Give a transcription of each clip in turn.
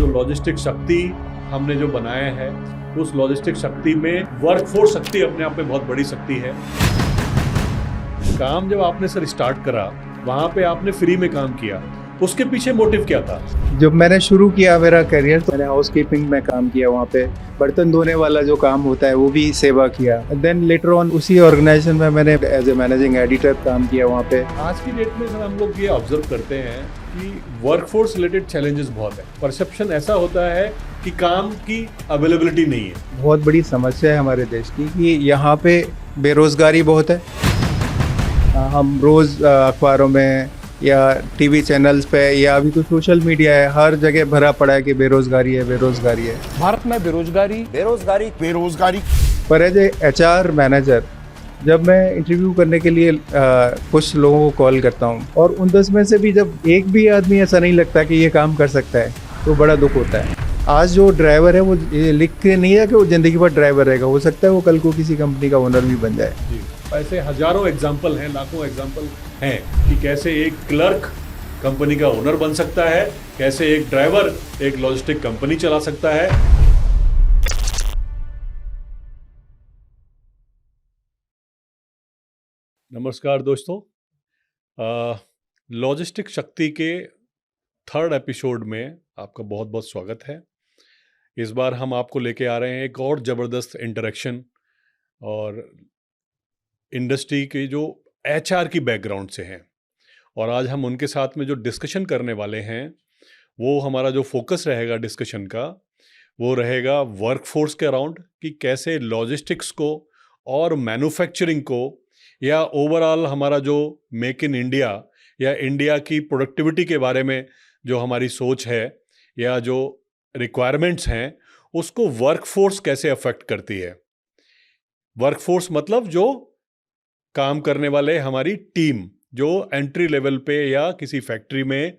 जो लॉजिस्टिक शक्ति हमने जो बनाया है, उस लॉजिस्टिक शक्ति में वर्कफोर्स शक्ति अपने आप में बहुत बड़ी शक्ति है। काम जब आपने सर स्टार्ट करा, वहाँ पे आपने फ्री में काम किया, उसके पीछे मोटिव क्या था? जब मैंने शुरू किया मेरा करियर तो मैंने हाउस कीपिंग में काम किया, वहाँ पे बर्तन धोने वाला जो काम होता है वो भी सेवा किया। देन लेटर ऑन उसी ऑर्गेनाइजेशन में मैंने एज ए मैनेजिंग एडिटर काम किया वहाँ पे। आज की डेट में सर हम लोग ये ऑब्जर्व करते हैं कि वर्कफोर्स रिलेटेड चैलेंजेस बहुत है। परसेप्शन ऐसा होता है कि काम की अवेलेबिलिटी नहीं है। बहुत बड़ी समस्या है हमारे देश की कि यहाँ पे बेरोजगारी बहुत है। हम रोज अखबारों में या टीवी चैनल्स पे या अभी तो सोशल मीडिया है, हर जगह भरा पड़ा है कि बेरोजगारी है, बेरोजगारी है। भारत में बेरोजगारी पर एज ए HR मैनेजर जब मैं इंटरव्यू करने के लिए कुछ लोगों को कॉल करता हूँ और उन 10 में से भी जब एक भी आदमी ऐसा नहीं लगता कि ये काम कर सकता है तो बड़ा दुख होता है। आज जो ड्राइवर है वो ये लिख के नहीं है कि वो ज़िंदगी भर ड्राइवर रहेगा, हो सकता है वो कल को किसी कंपनी का ओनर भी बन जाए। जी, ऐसे हजारों एग्जाम्पल हैं, लाखों एग्जाम्पल हैं कि कैसे एक क्लर्क कंपनी का ओनर बन सकता है, कैसे एक ड्राइवर एक लॉजिस्टिक कंपनी चला सकता है। नमस्कार दोस्तों, लॉजिस्टिक शक्ति के 3rd एपिसोड में आपका बहुत बहुत स्वागत है। इस बार हम आपको लेके आ रहे हैं एक और ज़बरदस्त इंटरेक्शन और इंडस्ट्री के जो HR की बैकग्राउंड से हैं, और आज हम उनके साथ में जो डिस्कशन करने वाले हैं वो हमारा जो फोकस रहेगा डिस्कशन का वो रहेगा वर्कफोर्स के अराउंड, कि कैसे लॉजिस्टिक्स को और मैन्युफैक्चरिंग को या ओवरऑल हमारा जो मेक इन इंडिया या इंडिया की प्रोडक्टिविटी के बारे में जो हमारी सोच है या जो रिक्वायरमेंट्स हैं उसको वर्कफोर्स कैसे अफेक्ट करती है। वर्कफोर्स मतलब जो काम करने वाले हमारी टीम जो एंट्री लेवल पे या किसी फैक्ट्री में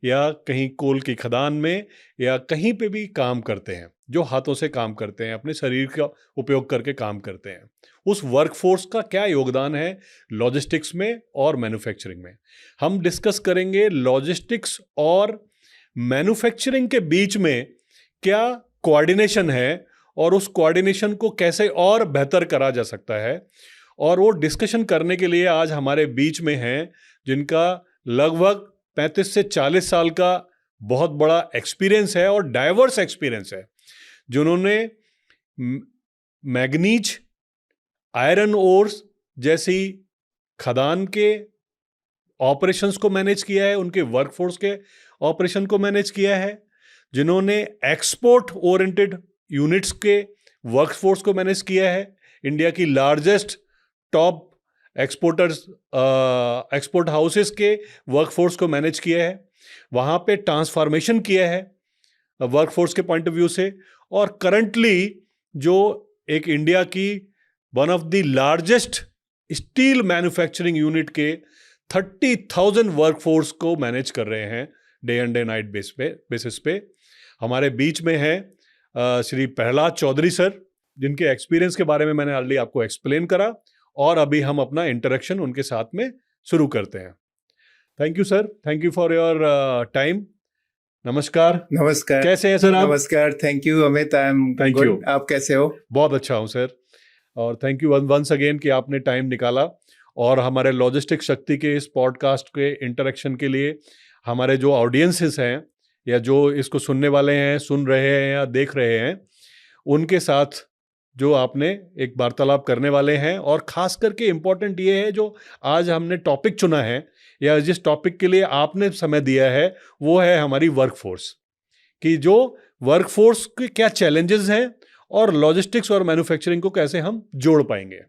या कहीं कोल की खदान में या कहीं पे भी काम करते हैं, जो हाथों से काम करते हैं, अपने शरीर का उपयोग करके काम करते हैं, उस वर्कफोर्स का क्या योगदान है लॉजिस्टिक्स में और मैन्युफैक्चरिंग में। हम डिस्कस करेंगे लॉजिस्टिक्स और मैन्युफैक्चरिंग के बीच में क्या कोऑर्डिनेशन है और उस कोऑर्डिनेशन को कैसे और बेहतर करा जा सकता है। और वो डिस्कशन करने के लिए आज हमारे बीच में हैं जिनका लगभग 35 से 40 साल का बहुत बड़ा एक्सपीरियंस है और डाइवर्स एक्सपीरियंस है, जिन्होंने मैग्नीज, आयरन ओर्स जैसी खदान के ऑपरेशंस को मैनेज किया है, उनके वर्कफोर्स के ऑपरेशन को मैनेज किया है, जिन्होंने एक्सपोर्ट ओरिएंटेड यूनिट्स के वर्कफोर्स को मैनेज किया है, इंडिया की लार्जेस्ट टॉप एक्सपोर्ट हाउसेस के वर्कफोर्स को मैनेज किया है, वहाँ पे ट्रांसफॉर्मेशन किया है वर्कफोर्स के पॉइंट ऑफ व्यू से, और करंटली जो एक इंडिया की one of the largest steel manufacturing unit के 30,000 वर्कफोर्स को मैनेज कर रहे हैं day and day night basis पे। हमारे बीच में हैं श्री प्रहलाद चौधरी सर, जिनके एक्सपीरियंस के बारे में मैंने ऑलरेडी आपको एक्सप्लेन करा, और अभी हम अपना इंटरेक्शन उनके साथ में शुरू करते हैं। Thank you sir, thank you for your time. नमस्कार। नमस्कार, कैसे हैं सर आप? नमस्कार, thank you Amit, I am Thank good. you. आप कैसे हो? बहुत अच्छा हूँ सर, और थैंक यू वंस अगेन कि आपने टाइम निकाला और हमारे लॉजिस्टिक शक्ति के इस पॉडकास्ट के इंटरेक्शन के लिए हमारे जो ऑडियंसेस हैं या जो इसको सुनने वाले हैं, सुन रहे हैं या देख रहे हैं, उनके साथ जो आपने एक वार्तालाप करने वाले हैं। और ख़ास करके इम्पॉर्टेंट ये है जो आज हमने टॉपिक चुना है या जिस टॉपिक के लिए आपने समय दिया है वो है हमारी वर्कफोर्स, कि जो वर्कफोर्स के क्या चैलेंजेस हैं और लॉजिस्टिक्स और मैन्युफैक्चरिंग को कैसे हम जोड़ पाएंगे।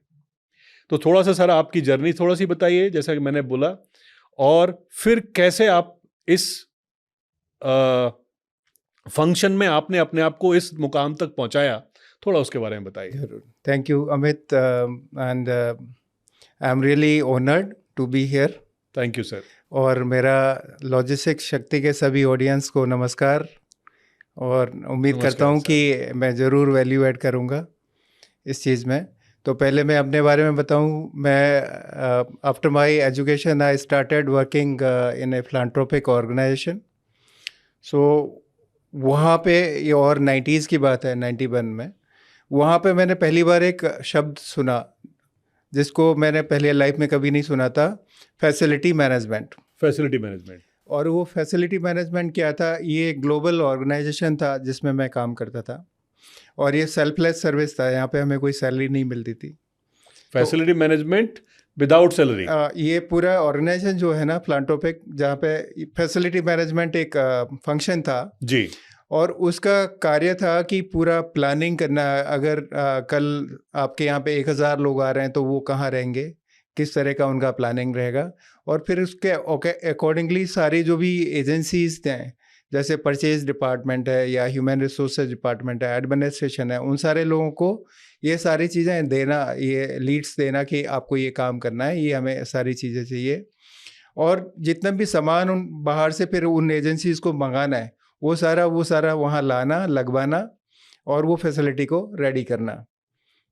तो थोड़ा सा सर आपकी जर्नी थोड़ा सी बताइए, जैसा कि मैंने बोला, और फिर कैसे आप इस फंक्शन में आपने अपने आप को इस मुकाम तक पहुंचाया, थोड़ा उसके बारे में बताइए। जरूर, thank you Amit, and I am really honoured to be here. Thank you sir. और मेरा लॉजिस्टिक शक्ति के सभी ऑडियंस को नमस्कार, और उम्मीद करता हूँ कि मैं ज़रूर वैल्यू ऐड करूँगा इस चीज़ में। तो पहले मैं अपने बारे में बताऊँ, मैं after my education I started working in a philanthropic organisation. So वहाँ पे ये और 90s की बात है, 91 में वहाँ पे मैंने पहली बार एक शब्द सुना जिसको मैंने पहले लाइफ में कभी नहीं सुना था, फैसिलिटी मैनेजमेंट। Facility management. और वो फैसिलिटी मैनेजमेंट क्या था? ये एक ग्लोबल ऑर्गेनाइजेशन था जिसमें मैं काम करता था, और ये सेल्फलेस सर्विस था, यहाँ पे हमें कोई सैलरी नहीं मिलती थी। Facility management without salary. ये पूरा ऑर्गेनाइजेशन जो है ना प्लांटोपिक, जहाँ पे फैसिलिटी मैनेजमेंट एक फंक्शन था जी। और उसका कार्य था कि पूरा प्लानिंग करना। अगर कल आपके यहाँ पे 1000 लोग आ रहे हैं तो वो कहाँ रहेंगे, किस तरह का उनका प्लानिंग रहेगा, और फिर उसके अकॉर्डिंगली सारी जो भी एजेंसीज हैं, जैसे परचेज डिपार्टमेंट है या ह्यूमन रिसोर्सेज डिपार्टमेंट है, एडमिनिस्ट्रेशन है, उन सारे लोगों को ये सारी चीज़ें देना, ये लीड्स देना कि आपको ये काम करना है, ये हमें सारी चीज़ें चाहिए, और जितना भी सामान उन बाहर से फिर उन एजेंसीज को मंगाना है वो सारा वहाँ लाना, लगवाना, और वो फैसिलिटी को रेडी करना,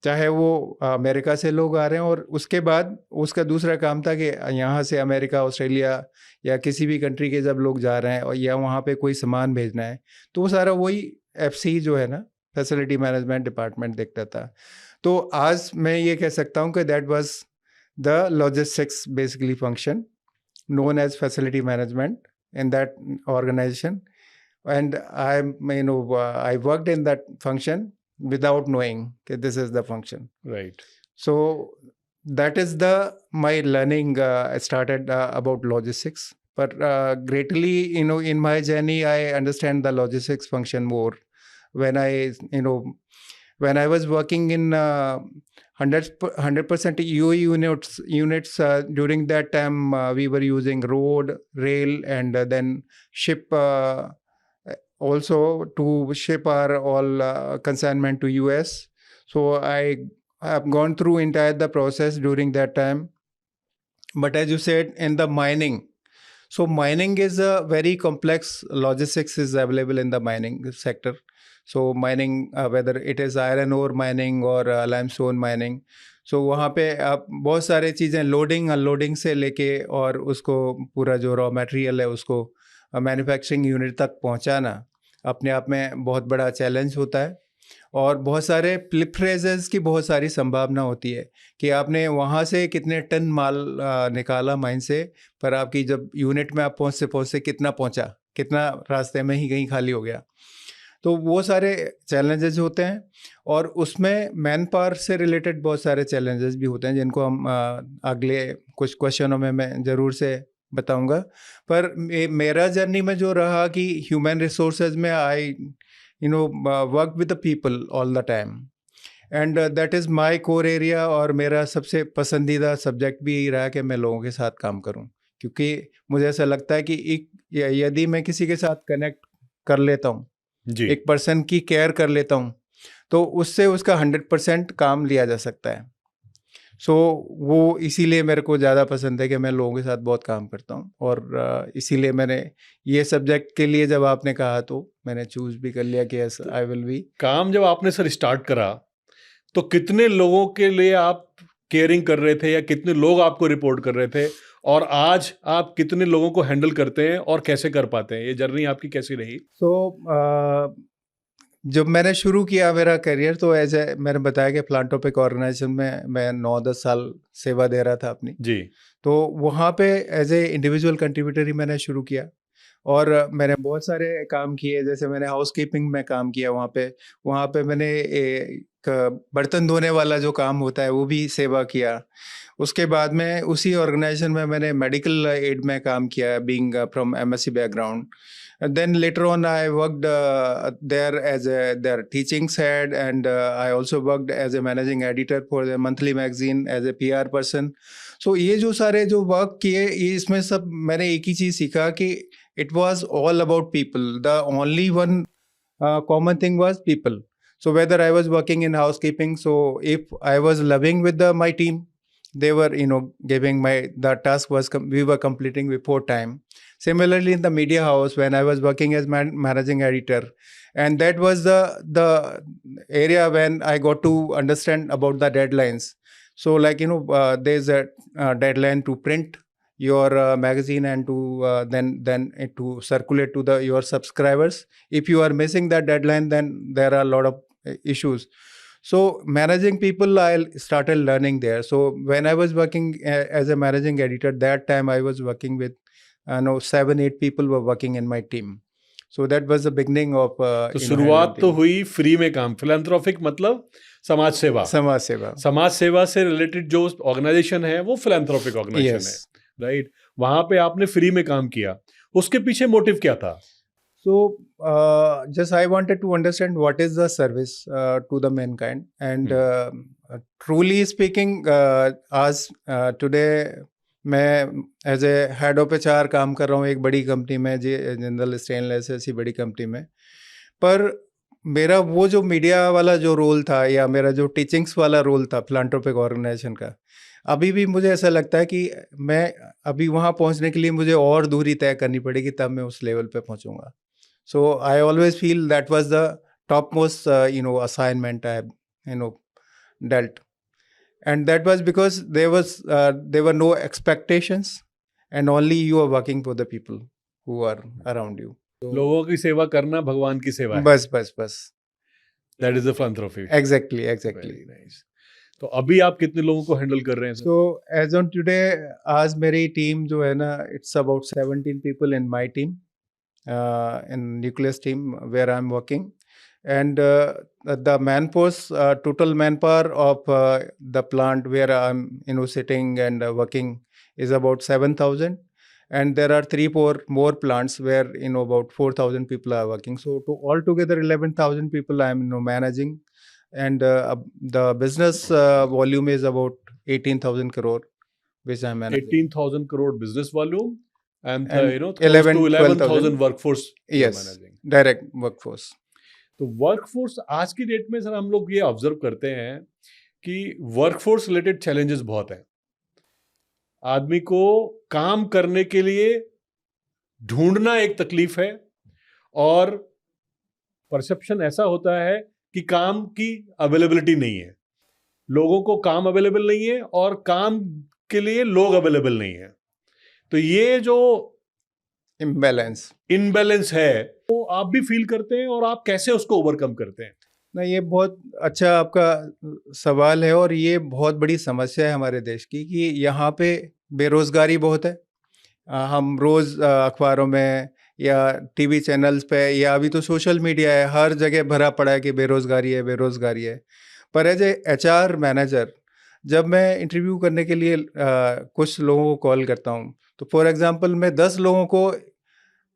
चाहे वो अमेरिका से लोग आ रहे हैं। और उसके बाद उसका दूसरा काम था कि यहाँ से अमेरिका, ऑस्ट्रेलिया या किसी भी कंट्री के जब लोग जा रहे हैं और या वहाँ पे कोई सामान भेजना है तो वो सारा वही FC जो है ना, फैसिलिटी मैनेजमेंट डिपार्टमेंट देखता था। तो आज मैं ये कह सकता हूँ कि that was the logistics basically function known as facility management in that organization, and I worked in that function without knowing that this is the function. Right. So that is my learning started about logistics, but greatly in my journey I understand the logistics function more when I was working in 100% UE units. During that time we were using road, rail, and then ship, also to ship our all consignment to US. So I have gone through entire the process during that time. But as you said, in the mining, so mining is a very complex logistics is available in the mining sector. So mining, whether it is iron ore mining or limestone mining, so वहाँ पे आप बहुत सारे चीज़ें loading unloading से लेके और उसको पूरा जो रॉ मटेरियल है उसको मैन्युफैक्चरिंग यूनिट तक पहुँचाना अपने आप में बहुत बड़ा चैलेंज होता है। और बहुत सारे फ्लिप फ्रेजेस की बहुत सारी संभावना होती है कि आपने वहाँ से कितने टन माल निकाला माइन से, पर आपकी जब यूनिट में आप पहुँचते कितना पहुँचा, कितना रास्ते में ही कहीं खाली हो गया। तो वो सारे चैलेंजेस होते हैं, और उसमें मैन पावर से रिलेटेड बहुत सारे चैलेंजेस भी होते हैं जिनको हम अगले कुछ क्वेश्चनों में मैं ज़रूर से बताऊंगा। पर मेरा जर्नी में जो रहा कि ह्यूमन रिसोर्सेज में I work with the people all the time, and that is my core area. और मेरा सबसे पसंदीदा सब्जेक्ट भी यही रहा कि मैं लोगों के साथ काम करूं, क्योंकि मुझे ऐसा लगता है कि यदि मैं किसी के साथ कनेक्ट कर लेता हूं, एक पर्सन की केयर कर लेता हूं, तो उससे उसका 100% काम लिया जा सकता है। सो वो इसीलिए मेरे को ज़्यादा पसंद है कि मैं लोगों के साथ बहुत काम करता हूँ, और इसीलिए मैंने ये सब्जेक्ट के लिए जब आपने कहा तो मैंने चूज भी कर लिया कि यस आई विल बी। काम जब आपने सर स्टार्ट करा तो कितने लोगों के लिए आप केयरिंग कर रहे थे या कितने लोग आपको रिपोर्ट कर रहे थे, और आज आप कितने लोगों को हैंडल करते हैं और कैसे कर पाते हैं? ये जर्नी आपकी कैसी रही? जब मैंने शुरू किया मेरा करियर तो मैंने बताया कि प्लांटोपिक ऑर्गेनाइजेशन में मैं 9-10 साल सेवा दे रहा था अपनी जी। तो वहाँ पे एज ए इंडिविजुअल कंट्रीब्यूटर ही मैंने शुरू किया, और मैंने बहुत सारे काम किए। जैसे मैंने हाउसकीपिंग में काम किया, वहाँ पे मैंने एक बर्तन धोने वाला जो काम होता है वो भी सेवा किया। उसके बाद में उसी ऑर्गेनाइजेशन में मैंने मेडिकल एड में काम किया, being from MSc background. Then later on I worked there as their teaching head, and I also worked as a managing editor for the monthly magazine as a PR person. So ये जो सारे जो work किए, इसमें सब मैंने एक ही चीज़ सीखा कि it was all about people. The only one common thing was people. So whether I was working in housekeeping, so if I was loving with my team, they were giving the task was we were completing before time. Similarly in the media house, when I was working as managing editor, and that was the area when I got to understand about the deadlines. So like there's a deadline to print your magazine and to then to circulate to your subscribers. If you are missing that deadline, then there are a lot of issues. So managing people, I started learning there. So when I was working as a managing editor, that time I was working with 7-8 people were working in my team. So that was the beginning of तो शुरुआत तो हुई free में काम, philanthropic मतलब समाज सेवा। समाज सेवा से रिलेटेड जो ऑर्गेनाइजेशन है वो फिलैंथ्रोपिक ऑर्गेनाइजेशन है, राइट? वहां पे आपने फ्री में काम किया, उसके पीछे मोटिव क्या था? So just I wanted to understand what is the service to the mankind, and truly speaking, as today मैं as a head of HR काम कर रहा हूँ एक बड़ी कंपनी में, जिंदल स्टेनलेस ऐसी बड़ी कंपनी में। पर मेरा वो जो मीडिया वाला जो रोल था या मेरा जो टीचिंग्स वाला रोल था फिलैंथ्रोपिक ऑर्गेनाइजेशन का, अभी भी मुझे ऐसा लगता है कि मैं अभी वहाँ पहुँचने के लिए मुझे और दूरी तय करनी पड़ेगी, तब मैं उस लेवल पे पहुँचूँगा। So I always feel that was the top most assignment I have dealt. And that was because there were no expectations, and only you are working for the people who are around you. So, लोगों की सेवा करना भगवान की सेवा है। बस That is the philanthropy. Exactly. Very nice. तो अभी आप कितने लोगों को हैंडल कर रहे हैं? So as on today, आज मेरी टीम जो है ना, it's about 17 people in my team, in nucleus team where I'm working. And the manforce, total manpower of the plant where I'm sitting and working is about 7,000, and there are 3-4 more plants where about 4,000 people are working. So to altogether 11,000 people I'm managing, and the business volume is about 18,000 crore which I'm managing. 18,000 crore business volume and close 11,000 workforce. Yes, managing direct workforce. तो workforce आज की date में sir हम लोग ये observe करते हैं कि वर्कफोर्स रिलेटेड चैलेंजेस बहुत हैं। आदमी को काम करने के लिए ढूंढना एक तकलीफ है, और परसेप्शन ऐसा होता है कि काम की अवेलेबिलिटी नहीं है, लोगों को काम अवेलेबल नहीं है और काम के लिए लोग अवेलेबल नहीं है। तो ये जो इनबैलेंस है वो आप भी फील करते हैं, और आप कैसे उसको ओवरकम करते हैं? ना, ये बहुत अच्छा आपका सवाल है, और ये बहुत बड़ी समस्या है हमारे देश की कि यहाँ पे बेरोज़गारी बहुत है। हम रोज़ अखबारों में या टीवी चैनल्स पे या अभी तो सोशल मीडिया है, हर जगह भरा पड़ा है कि बेरोज़गारी है। पर एज ए HR मैनेजर जब मैं इंटरव्यू करने के लिए कुछ लोगों को कॉल करता हूँ, तो फॉर एग्जांपल मैं 10 लोगों को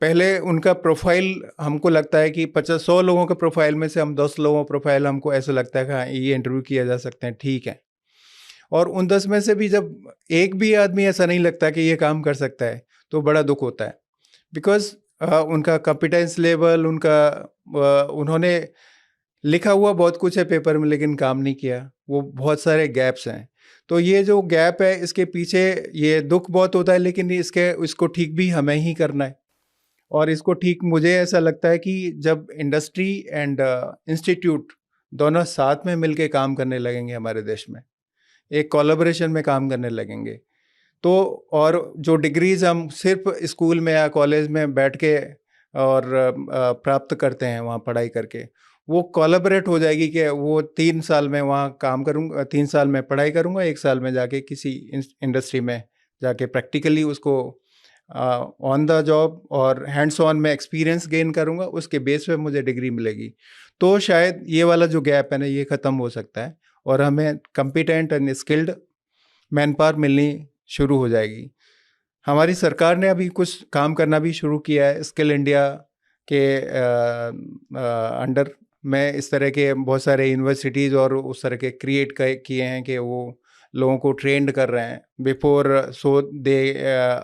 पहले उनका प्रोफाइल हमको लगता है कि 50-100 लोगों के प्रोफाइल में से हम 10 लोगों का प्रोफाइल हमको ऐसा लगता है कि हाँ, ये इंटरव्यू किया जा सकते हैं, ठीक है। और उन 10 में से भी जब एक भी आदमी ऐसा नहीं लगता कि ये काम कर सकता है, तो बड़ा दुख होता है। बिकॉज उनका कॉम्पिटेंस लेवल, उन्होंने लिखा हुआ बहुत कुछ है पेपर में लेकिन काम नहीं किया, वो बहुत सारे गैप्स हैं। तो ये जो गैप है, इसके पीछे ये दुख बहुत होता है, लेकिन इसको ठीक भी हमें ही करना है। और इसको ठीक मुझे ऐसा लगता है कि जब इंडस्ट्री एंड इंस्टीट्यूट दोनों साथ में मिलके काम करने लगेंगे हमारे देश में, एक कोलैबोरेशन में काम करने लगेंगे, तो और जो डिग्रीज़ हम सिर्फ स्कूल में या कॉलेज में बैठ के और प्राप्त करते हैं वहाँ पढ़ाई करके, वो कोलैबोरेट हो जाएगी कि वो 3 साल में वहाँ काम करूँगा, 3 साल में पढ़ाई करूँगा, 1 साल में जाके किसी इंडस्ट्री में जाके प्रैक्टिकली उसको ऑन द जॉब और हैंड्स ऑन में एक्सपीरियंस गेन करूँगा, उसके बेस पे मुझे डिग्री मिलेगी। तो शायद ये वाला जो गैप है ना, ये ख़त्म हो सकता है और हमें competent and skilled man power मिलनी शुरू हो जाएगी। हमारी सरकार ने अभी कुछ काम करना भी शुरू किया है स्किल इंडिया के अंडर में। इस तरह के बहुत सारे यूनिवर्सिटीज़ और उस तरह के क्रिएट किए हैं कि वो लोगों को ट्रेंड कर रहे हैं before so they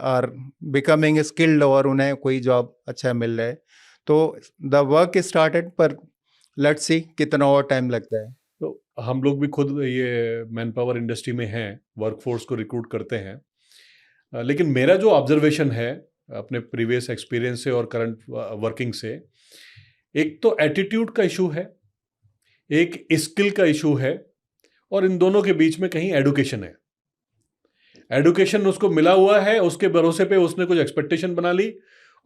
are becoming skilled और उन्हें कोई जॉब अच्छा मिल रहा है। तो द वर्क स्टार्टेड, पर लेट्स सी कितना और टाइम लगता है। तो हम लोग भी खुद ये मैन पावर इंडस्ट्री में हैं, वर्कफोर्स को रिक्रूट करते हैं, लेकिन मेरा जो ऑब्जर्वेशन है अपने प्रीवियस एक्सपीरियंस से और करंट वर्किंग से, एक तो एटीट्यूड का इशू है, एक स्किल का इशू है, और इन दोनों के बीच में कहीं एडुकेशन है। एडुकेशन उसको मिला हुआ है, उसके भरोसे पे उसने कुछ एक्सपेक्टेशन बना ली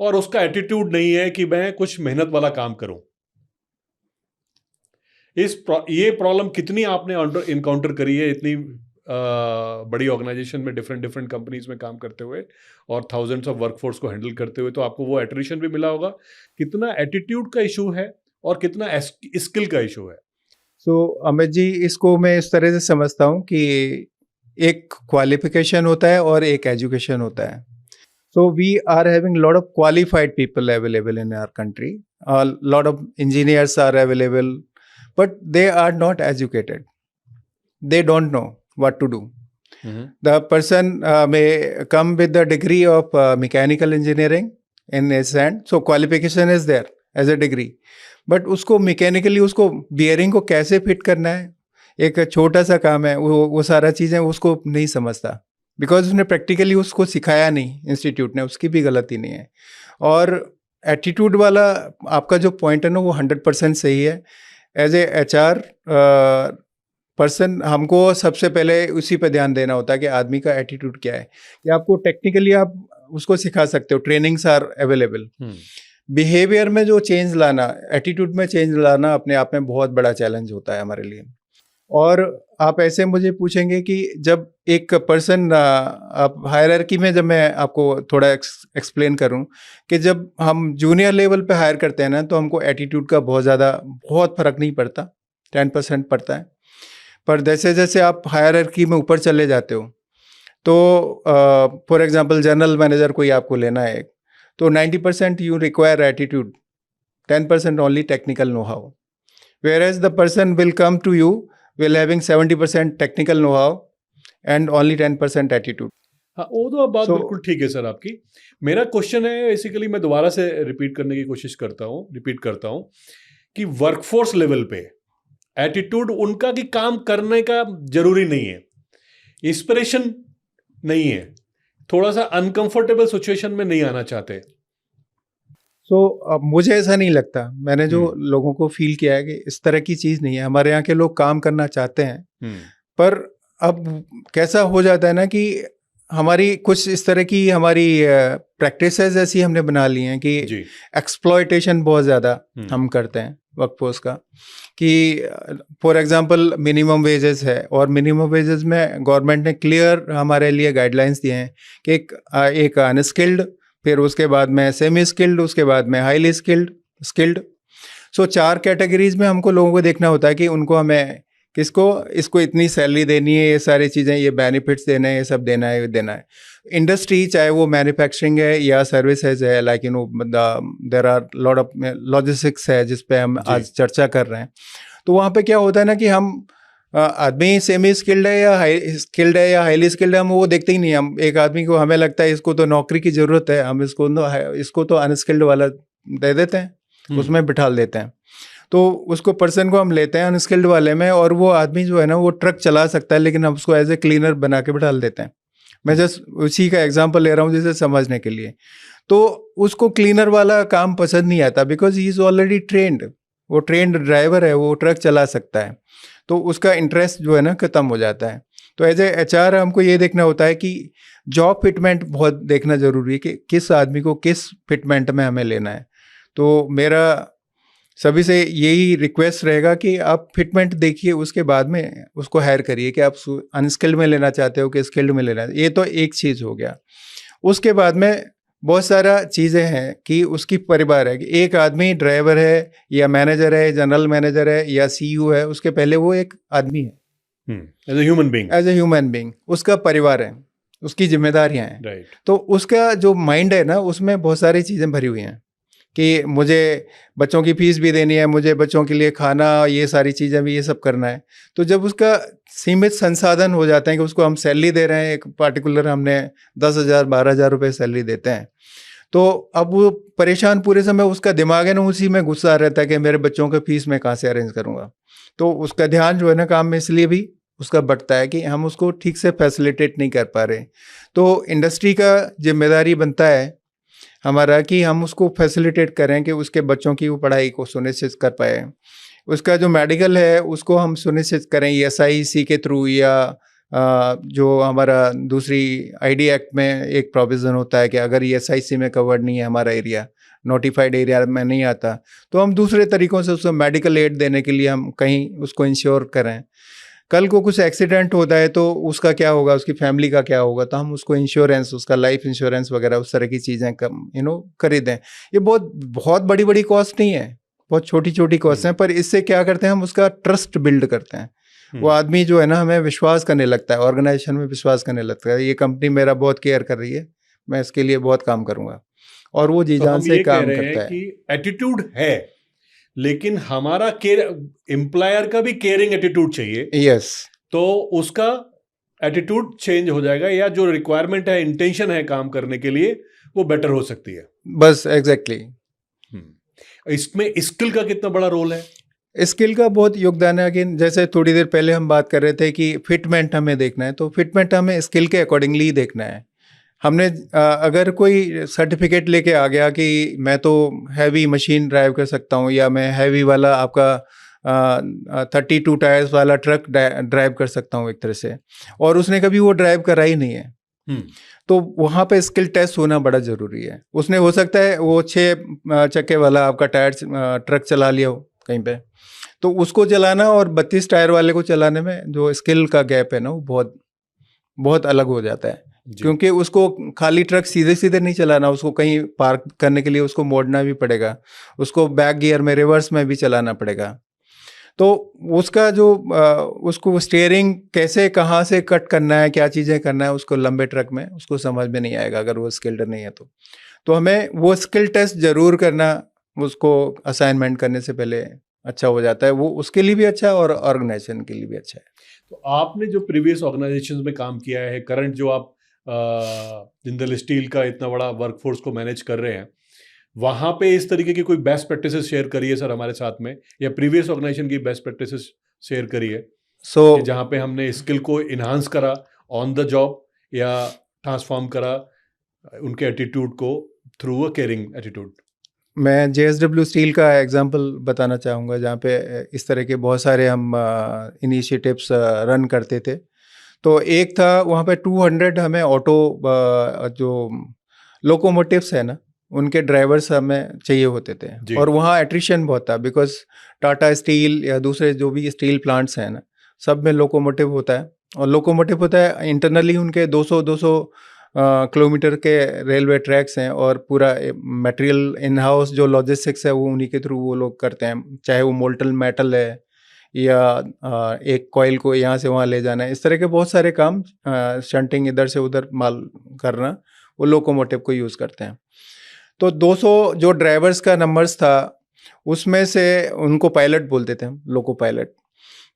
और उसका एटीट्यूड नहीं है कि मैं कुछ मेहनत वाला काम करूं। ये प्रॉब्लम कितनी आपने इनकाउंटर करी है इतनी बड़ी ऑर्गेनाइजेशन में, डिफरेंट डिफरेंट कंपनीज में काम करते हुए और थाउजेंड्स ऑफ वर्कफोर्स को हैंडल करते हुए, तो आपको वो एट्रिशन भी मिला होगा। कितना एटीट्यूड का इशू है और कितना स्किल का इशू है? अमित जी, इसको मैं इस तरह से समझता हूँ कि एक क्वालिफिकेशन होता है और एक एजुकेशन होता है। So we are having lot of qualified people available in our country, lot of engineers are available, but they are not educated, they don't know what to do. The person may come with the degree of mechanical engineering in his hand, so qualification is there as a degree, but उसको mechanically उसको bearing को कैसे fit करना है, एक छोटा सा काम है, वो सारा चीज़ें उसको नहीं समझता, बिकॉज उसने प्रैक्टिकली उसको सिखाया नहीं इंस्टीट्यूट ने, उसकी भी गलती नहीं है। और एटीट्यूड वाला आपका जो पॉइंट है ना, वो 100% सही है। एज ए HR पर्सन हमको सबसे पहले उसी पे ध्यान देना होता है कि आदमी का एटीट्यूड क्या है, कि आपको टेक्निकली आप उसको सिखा सकते हो, ट्रेनिंग्स आर अवेलेबल। बिहेवियर में जो चेंज लाना, एटीट्यूड में चेंज लाना अपने आप में बहुत बड़ा चैलेंज होता है हमारे लिए। और आप ऐसे मुझे पूछेंगे कि जब एक पर्सन, आप हायरार्की में जब मैं आपको थोड़ा एक्सप्लेन करूं कि जब हम जूनियर लेवल पे हायर करते हैं ना, तो हमको एटीट्यूड का बहुत फ़र्क नहीं पड़ता, 10% पड़ता है। पर जैसे जैसे आप हायरार्की में ऊपर चले जाते हो, तो फॉर एग्जांपल जनरल मैनेजर कोई आपको लेना है, तो 90% you require attitude, 10% only technical know how, where as the person will come to you will having 70% technical know how and only 10% attitude. हाँ, वो तो बात बिल्कुल ठीक है सर आपकी। मेरा क्वेश्चन है, बेसिकली मैं दोबारा से रिपीट करने की कोशिश करता हूँ कि वर्कफोर्स लेवल पे एटीट्यूड उनका कि काम करने का जरूरी नहीं है, इंस्पिरेशन नहीं है, थोड़ा सा अनकंफर्टेबल सिचुएशन में नहीं आना चाहते। मुझे ऐसा नहीं लगता, मैंने जो लोगों को फील किया है कि इस तरह की चीज़ नहीं है। हमारे यहाँ के लोग काम करना चाहते हैं, पर अब कैसा हो जाता है ना कि हमारी कुछ इस तरह की हमारी प्रैक्टिसेस ऐसी हमने बना ली हैं कि एक्सप्लॉयटेशन बहुत ज़्यादा हम करते हैं वर्कफोर्स का, कि फॉर एग्जांपल मिनिमम वेजेस है, और मिनिमम वेजेस में गवर्नमेंट ने क्लियर हमारे लिए गाइडलाइंस दिए हैं कि एक अनस्किल्ड, फिर उसके बाद में सेमी स्किल्ड, उसके बाद में हाईली स्किल्ड। सो 4 कैटेगरीज में हमको लोगों को देखना होता है कि उनको हमें इसको इतनी सैलरी देनी है, ये सारी चीज़ें, ये बेनिफिट्स देना है, ये सब देना है। इंडस्ट्री चाहे वो मैन्युफैक्चरिंग है या सर्विसेज है, like there are lot of logistics है जिस पे हम आज चर्चा कर रहे हैं, तो वहाँ पे क्या होता है ना कि हम आदमी सेमी स्किल्ड है या हाईली स्किल्ड है, हम वो देखते ही नहीं। हम एक आदमी को, हमें लगता है इसको तो नौकरी की ज़रूरत है, हम इसको तो अनस्किल्ड वाला दे देते हैं, उसमें बिठा देते हैं। तो उसको पर्सन को हम लेते हैं अनस्किल्ड वाले में, और वो आदमी जो है ना वो ट्रक चला सकता है, लेकिन हम उसको एज ए क्लीनर बना के बिठा देते हैं। मैं जस्ट उसी का एग्जांपल ले रहा हूँ जिसे समझने के लिए। तो उसको क्लीनर वाला काम पसंद नहीं आता, because he is already trend, वो ट्रेंड ड्राइवर है, वो ट्रक चला सकता है, तो उसका इंटरेस्ट जो है ना ख़त्म हो जाता है। तो एज ए HR हमको ये देखना होता है कि जॉब फिटमेंट बहुत देखना ज़रूरी है कि किस आदमी को किस फिटमेंट में हमें लेना है। तो मेरा सभी से यही रिक्वेस्ट रहेगा कि आप फिटमेंट देखिए, उसके बाद में उसको हायर करिए कि आप अनस्किल्ड में लेना चाहते हो कि स्किल्ड में लेना है। ये तो एक चीज़ हो गया। उसके बाद में बहुत सारा चीज़ें हैं कि उसकी परिवार है, कि एक आदमी ड्राइवर है या मैनेजर है, जनरल मैनेजर है या CEO है, उसके पहले वो एक आदमी है, एज ए ह्यूमन बीइंग, उसका परिवार है, उसकी जिम्मेदारियाँ हैं। Right. तो उसका जो माइंड है ना, उसमें बहुत सारी चीज़ें भरी हुई हैं कि मुझे बच्चों की फीस भी देनी है, मुझे बच्चों के लिए खाना, ये सारी चीज़ें भी, ये सब करना है। तो जब उसका सीमित संसाधन हो जाते हैं कि उसको हम सैलरी दे रहे हैं, एक पार्टिकुलर हमने 10,000 12,000 रुपये सैलरी देते हैं, तो अब वो परेशान पूरे समय, उसका दिमाग है ना उसी में गुस्सा रहता है कि मेरे बच्चों के फीस मैं कहाँ से अरेंज करूँगा। तो उसका ध्यान जो है ना काम में इसलिए भी उसका बढ़ता है कि हम उसको ठीक से फैसिलिटेट नहीं कर पा रहे। तो इंडस्ट्री का जिम्मेदारी बनता है हमारा कि हम उसको फैसिलिटेट करें कि उसके बच्चों की वो पढ़ाई को सुनिश्चित कर पाए। उसका जो मेडिकल है उसको हम सुनिश्चित करें SIC के थ्रू या जो हमारा दूसरी आईडी एक्ट में एक प्रोविज़न होता है कि अगर ये एसआईसी में कवर्ड नहीं है हमारा एरिया, नोटिफाइड एरिया में नहीं आता, तो हम दूसरे तरीक़ों से उसको मेडिकल एड देने के लिए हम कहीं उसको इंश्योर करें। कल को कुछ एक्सीडेंट होता है तो उसका क्या होगा, उसकी फैमिली का क्या होगा, तो हम उसको इंश्योरेंस, उसका लाइफ इंश्योरेंस वगैरह उस तरह की चीज़ें खरीदें। ये बहुत बड़ी कॉस्ट नहीं है, बहुत छोटी कॉस्ट हैं, पर इससे क्या करते हैं, हम उसका ट्रस्ट बिल्ड करते हैं। वो आदमी जो है ना, हमें विश्वास करने लगता है, ऑर्गेनाइजेशन में विश्वास करने लगता है, ये कंपनी मेरा बहुत केयर कर रही है, मैं इसके लिए बहुत काम करूँगा, और वो जी जान से काम करता है। कि एटीट्यूड है, लेकिन हमारा एम्प्लॉयर का भी केयरिंग एटीट्यूड चाहिए। यस, तो उसका एटीट्यूड चेंज हो जाएगा, या जो रिक्वायरमेंट है, इंटेंशन है काम करने के लिए, वो बेटर हो सकती है। बस एग्जैक्टली। इसमें स्किल का कितना बड़ा रोल है? स्किल का बहुत योगदान है। अगेन, जैसे थोड़ी देर पहले हम बात कर रहे थे कि फिटमेंट हमें देखना है, तो फिटमेंट हमें स्किल के अकॉर्डिंगली देखना है। हमने अगर कोई सर्टिफिकेट लेके आ गया कि मैं तो हैवी मशीन ड्राइव कर सकता हूँ, या मैं हैवी वाला आपका 32 टायर्स वाला ट्रक ड्राइव कर सकता हूँ एक तरह से, और उसने कभी वो ड्राइव करा ही नहीं है, तो वहाँ पे स्किल टेस्ट होना बड़ा ज़रूरी है। उसने हो सकता है वो 6 चक्के वाला आपका टायर ट्रक चला लिया हो कहीं पे, तो उसको चलाना और 32 टायर वाले को चलाने में जो स्किल का गैप है ना, वो बहुत बहुत अलग हो जाता है। क्योंकि उसको खाली ट्रक सीधे सीधे नहीं चलाना, उसको कहीं पार्क करने के लिए उसको मोड़ना भी पड़ेगा, उसको बैक गियर में, रिवर्स में भी चलाना पड़ेगा। तो उसका जो उसको स्टीयरिंग कैसे, कहाँ से कट करना है, क्या चीज़ें करना है, उसको लंबे ट्रक में उसको समझ में नहीं आएगा अगर वो स्किल्ड नहीं है। तो हमें वो स्किल टेस्ट ज़रूर करना, उसको असाइनमेंट करने से पहले अच्छा हो जाता है, वो उसके लिए भी अच्छा है और ऑर्गेनाइजेशन के लिए भी अच्छा है। तो आपने जो प्रीवियस ऑर्गेनाइजेशंस में काम किया है, करंट जो आप जिंदल स्टील का इतना बड़ा वर्कफोर्स को मैनेज कर रहे हैं, वहाँ पे इस तरीके की कोई बेस्ट प्रैक्टिसेस शेयर करिए सर हमारे साथ में, या प्रीवियस ऑर्गेनाइजेशन की बेस्ट प्रैक्टिसेस शेयर करिए, जहाँ पे हमने स्किल को इन्हांस करा ऑन द जॉब, या ट्रांसफॉर्म करा उनके एटीट्यूड को थ्रू अ केयरिंग एटीट्यूड। मैं JSW स्टील का एग्जांपल बताना चाहूँगा, जहाँ पे इस तरह के बहुत सारे हम इनिशिएटिव्स रन करते थे। तो एक था वहाँ पे 200 हमें ऑटो जो लोकोमोटिव्स है ना, उनके ड्राइवर्स हमें चाहिए होते थे, और वहाँ एट्रिशन बहुत था, बिकॉज टाटा स्टील या दूसरे जो भी स्टील प्लांट्स हैं ना, सब में लोकोमोटिव होता है, और लोकोमोटिव होता है इंटरनली उनके 200 किलोमीटर के रेलवे ट्रैक्स हैं, और पूरा मटेरियल इन हाउस जो लॉजिस्टिक्स है वो उन्हीं के थ्रू वो लोग करते हैं, चाहे वो मोल्टन मेटल है या एक कॉइल को यहाँ से वहाँ ले जाना है, इस तरह के बहुत सारे काम, शंटिंग इधर से उधर माल करना, वो लोकोमोटिव को यूज़ करते हैं। तो 200 जो ड्राइवर्स का नंबर्स था, उसमें से उनको पायलट बोलते थे हम, लोको पायलट।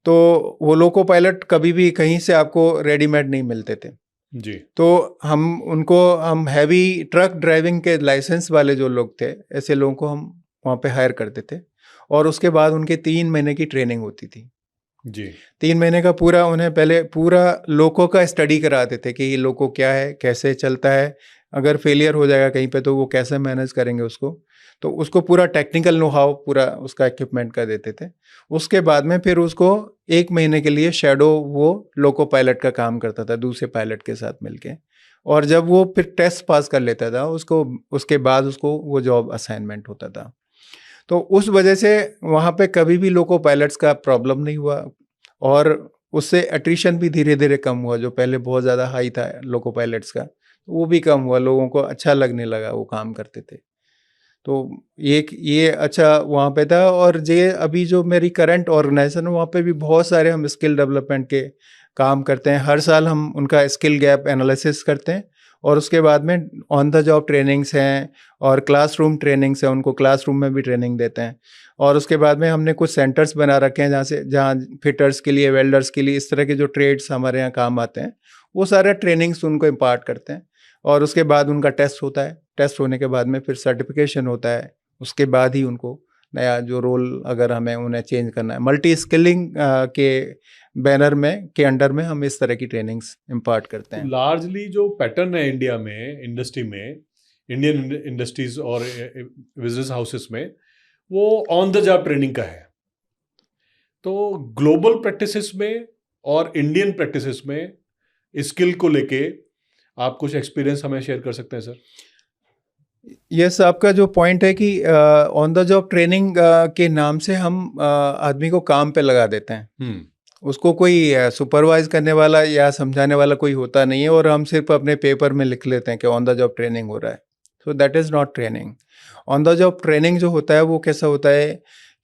तो वो लोको पायलट कभी भी कहीं से आपको रेडीमेड नहीं मिलते थे जी। तो हम हैवी ट्रक ड्राइविंग के लाइसेंस वाले जो लोग थे, ऐसे लोगों को हम वहाँ पे हायर करते थे, और उसके बाद उनके 3 महीने की ट्रेनिंग होती थी जी। 3 महीने का पूरा, उन्हें पहले पूरा लोको का स्टडी कराते थे कि ये लोको क्या है, कैसे चलता है, अगर फेलियर हो जाएगा कहीं पे तो वो कैसे मैनेज करेंगे उसको, तो उसको पूरा टेक्निकल नो हाउ पूरा उसका इक्विपमेंट का देते थे। उसके बाद में फिर उसको 1 महीने के लिए शैडो वो लोको पायलट का काम करता था दूसरे पायलट के साथ मिलके, और जब वो फिर टेस्ट पास कर लेता था उसको, उसके बाद उसको वो जॉब असाइनमेंट होता था। तो उस वजह से वहाँ पे कभी भी लोको पायलट्स का प्रॉब्लम नहीं हुआ, और उससे एट्रिशन भी धीरे धीरे कम हुआ, जो पहले बहुत ज़्यादा हाई था लोको पायलट्स का, वो भी कम हुआ, लोगों को अच्छा लगने लगा वो काम करते थे। तो ये अच्छा वहाँ पे था। और ये अभी जो मेरी करंट ऑर्गेनाइजेशन है, वहाँ पे भी बहुत सारे हम स्किल डेवलपमेंट के काम करते हैं। हर साल हम उनका स्किल गैप एनालिसिस करते हैं, और उसके बाद में ऑन द जॉब ट्रेनिंग्स हैं और क्लासरूम ट्रेनिंग्स हैं, उनको क्लासरूम में भी ट्रेनिंग देते हैं। और उसके बाद में हमने कुछ सेंटर्स बना रखे हैं जहाँ फिटर्स के लिए, वेल्डर्स के लिए, इस तरह के जो ट्रेड्स हमारे यहाँ काम आते हैं, वो सारे ट्रेनिंग्स उनको इम्पार्ट करते हैं। और उसके बाद उनका टेस्ट होता है, टेस्ट होने के बाद में फिर सर्टिफिकेशन होता है, उसके बाद ही उनको नया जो रोल अगर हमें उन्हें चेंज करना है, मल्टी स्किलिंग के बैनर में के अंडर में हम इस तरह की ट्रेनिंग्स इम्पार्ट करते हैं। लार्जली जो पैटर्न है इंडिया में, इंडस्ट्री में, इंडियन इंडस्ट्रीज और बिजनेस हाउसेस में, वो ऑन द जॉब ट्रेनिंग का है। तो ग्लोबल प्रैक्टिसेस में और इंडियन प्रैक्टिसेस में स्किल को लेके आप कुछ एक्सपीरियंस हमें शेयर कर सकते हैं सर? यस, आपका जो पॉइंट है कि ऑन द जॉब ट्रेनिंग के नाम से हम आदमी को काम पे लगा देते हैं। उसको कोई सुपरवाइज करने वाला या समझाने वाला कोई होता नहीं है, और हम सिर्फ अपने पेपर में लिख लेते हैं कि ऑन द जॉब ट्रेनिंग हो रहा है। So that is not training. On the job training जो होता है वो कैसा होता है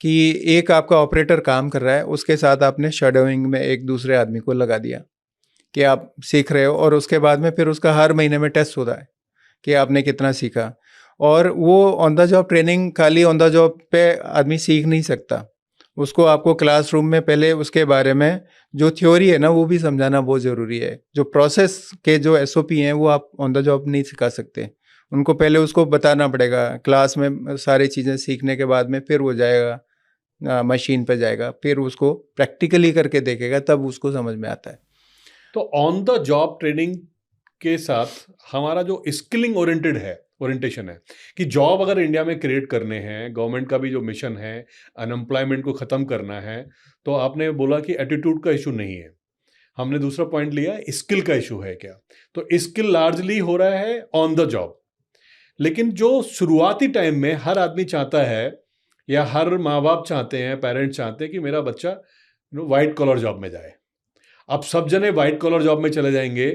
कि एक आपका ऑपरेटर काम कर रहा है, उसके साथ आपने शेडोइंग में एक दूसरे आदमी को लगा दिया कि आप सीख रहे हो, और उसके बाद में फिर उसका हर महीने में टेस्ट होता है कि आपने कितना सीखा। और वो ऑन द जॉब ट्रेनिंग खाली ऑन द जॉब पे आदमी सीख नहीं सकता, उसको आपको क्लासरूम में पहले उसके बारे में जो थ्योरी है ना वो भी समझाना बहुत ज़रूरी है। जो प्रोसेस के जो SOP हैं वो आप ऑन द जॉब नहीं सिखा सकते, उनको पहले उसको बताना पड़ेगा। क्लास में सारी चीज़ें सीखने के बाद में फिर वो जाएगा मशीन पे जाएगा, फिर उसको प्रैक्टिकली करके देखेगा, तब उसको समझ में आता है। तो ऑन द जॉब ट्रेनिंग के साथ हमारा जो स्किलिंग ओरिएंटेशन है कि जॉब अगर इंडिया में क्रिएट करने हैं, गवर्नमेंट का भी जो मिशन है अनएम्प्लॉयमेंट को ख़त्म करना है, तो आपने बोला कि एटीट्यूड का इशू नहीं है। हमने दूसरा पॉइंट लिया स्किल का इशू है क्या, तो स्किल लार्जली हो रहा है ऑन द जॉब। लेकिन जो शुरुआती टाइम में हर आदमी चाहता है या हर माँ बाप चाहते हैं, पेरेंट्स चाहते हैं कि मेरा बच्चा वाइट कॉलर जॉब में जाए। अब सब जने वाइट कॉलर जॉब में चले जाएंगे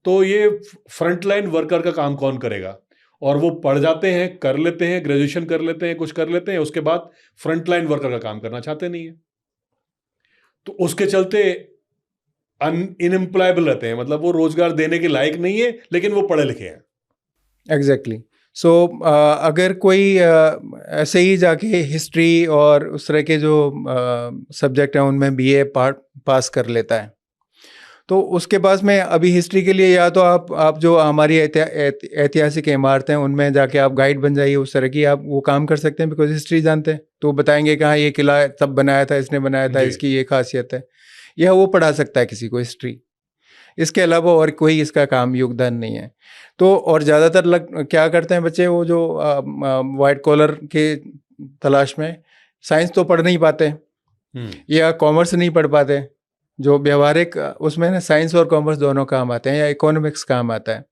तो ये फ्रंटलाइन वर्कर का काम कौन करेगा? और वो पढ़ जाते हैं, कर लेते हैं, ग्रेजुएशन कर लेते हैं, कुछ कर लेते हैं, उसके बाद फ्रंटलाइन वर्कर का काम करना चाहते नहीं है, तो उसके चलते इनएम्प्लॉयबल रहते हैं। मतलब वो रोजगार देने के लायक नहीं है, लेकिन वो पढ़े लिखे हैं। एग्जैक्टली। सो अगर कोई ऐसे ही जाके हिस्ट्री और उस तरह के जो सब्जेक्ट हैं उनमें BA पास कर लेता है, तो उसके पास में अभी हिस्ट्री के लिए या तो आप जो हमारी ऐतिहासिक इमारतें हैं उनमें जाके आप गाइड बन जाइए, उस तरह की आप वो काम कर सकते हैं, बिकॉज हिस्ट्री जानते हैं तो वो बताएंगे कि हाँ ये किला तब बनाया था, इसने बनाया था, इसकी ये खासियत है, यह वो पढ़ा सकता है किसी को हिस्ट्री। इसके अलावा और कोई इसका काम योगदान नहीं है। तो और ज़्यादातर क्या करते हैं बच्चे, वो जो वाइट कॉलर के तलाश में साइंस तो पढ़ नहीं पाते या कॉमर्स नहीं पढ़ पाते, जो व्यवहारिक उसमें ना साइंस और कॉमर्स दोनों काम आते हैं, या इकोनॉमिक्स काम आता है।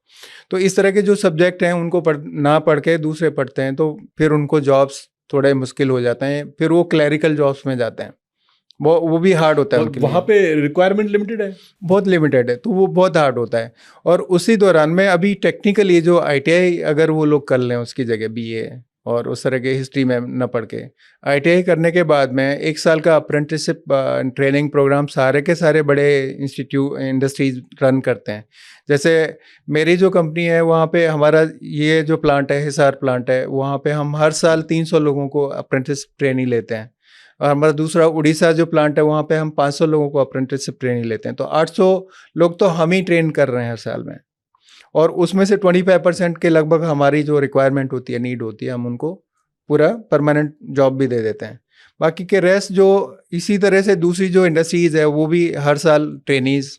तो इस तरह के जो सब्जेक्ट हैं उनको ना पढ़ के दूसरे पढ़ते हैं, तो फिर उनको जॉब्स थोड़े मुश्किल हो जाते हैं, फिर वो क्लैरिकल जॉब्स में जाते हैं, वो भी हार्ड होता है उनके लिए। वहाँ पे रिक्वायरमेंट लिमिटेड है, बहुत लिमिटेड है, तो वो बहुत हार्ड होता है। और उसी दौरान में अभी टेक्निकली जो ITI अगर वो लोग कर लें उसकी जगह BA और उस तरह के हिस्ट्री में न पढ़ के, ITI करने के बाद में 1 साल का अप्रेंटिसशिप ट्रेनिंग प्रोग्राम सारे के सारे बड़े इंडस्ट्रीज रन करते हैं। जैसे मेरी जो कंपनी है वहाँ पे हमारा ये जो प्लांट है, हिसार प्लांट है, वहाँ पे हम हर साल 300 लोगों को अप्रेंटिस ट्रेनिंग लेते हैं। और हमारा दूसरा उड़ीसा जो प्लांट है वहाँ पे हम 500 लोगों को अप्रेंटिसशिप ट्रेनिंग लेते हैं। तो 800 लोग तो हम ही ट्रेन कर रहे हैं हर साल में, और उसमें से 25% के लगभग हमारी जो रिक्वायरमेंट होती है, नीड होती है, हम उनको पूरा परमानेंट जॉब भी दे देते हैं। बाकी के रेस्ट जो इसी तरह से दूसरी जो इंडस्ट्रीज़ है वो भी हर साल ट्रेनीज़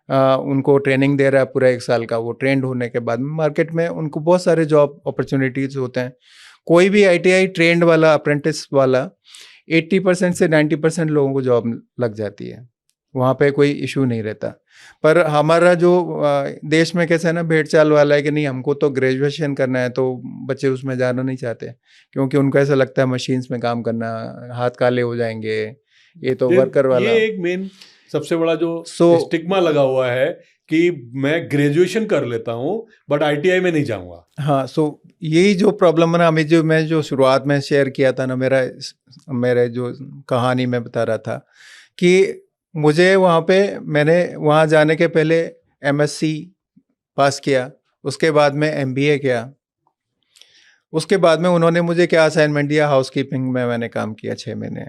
उनको ट्रेनिंग दे रहा है पूरा 1 साल का। वो ट्रेंड होने के बाद में मार्केट में उनको बहुत सारे जॉब अपॉर्चुनिटीज़ होते हैं। कोई भी ITI ट्रेंड वाला अप्रेंटिस वाला 80% से 90% लोगों को जॉब लग जाती है, वहाँ पे कोई इशू नहीं रहता। पर हमारा जो देश में कैसा है ना, भेड़ चाल वाला है कि नहीं हमको तो ग्रेजुएशन करना है, तो बच्चे उसमें जाना नहीं चाहते, क्योंकि उनको ऐसा लगता है मशीन्स में काम करना, हाथ काले हो जाएंगे, ये तो वर्कर वाला। ये एक मेन सबसे बड़ा जो स्टिग्मा लगा हुआ है कि मैं ग्रेजुएशन कर लेता हूँ बट ITI में नहीं जाऊँगा। हाँ, सो यही जो प्रॉब्लम ना, मैं जो शुरुआत में शेयर किया था ना, मेरे जो कहानी में बता रहा था कि मुझे मैंने वहाँ जाने के पहले MSc पास किया, उसके बाद में MBA किया, उसके बाद में उन्होंने मुझे क्या असाइनमेंट दिया, हाउसकीपिंग में मैंने काम किया 6 महीने।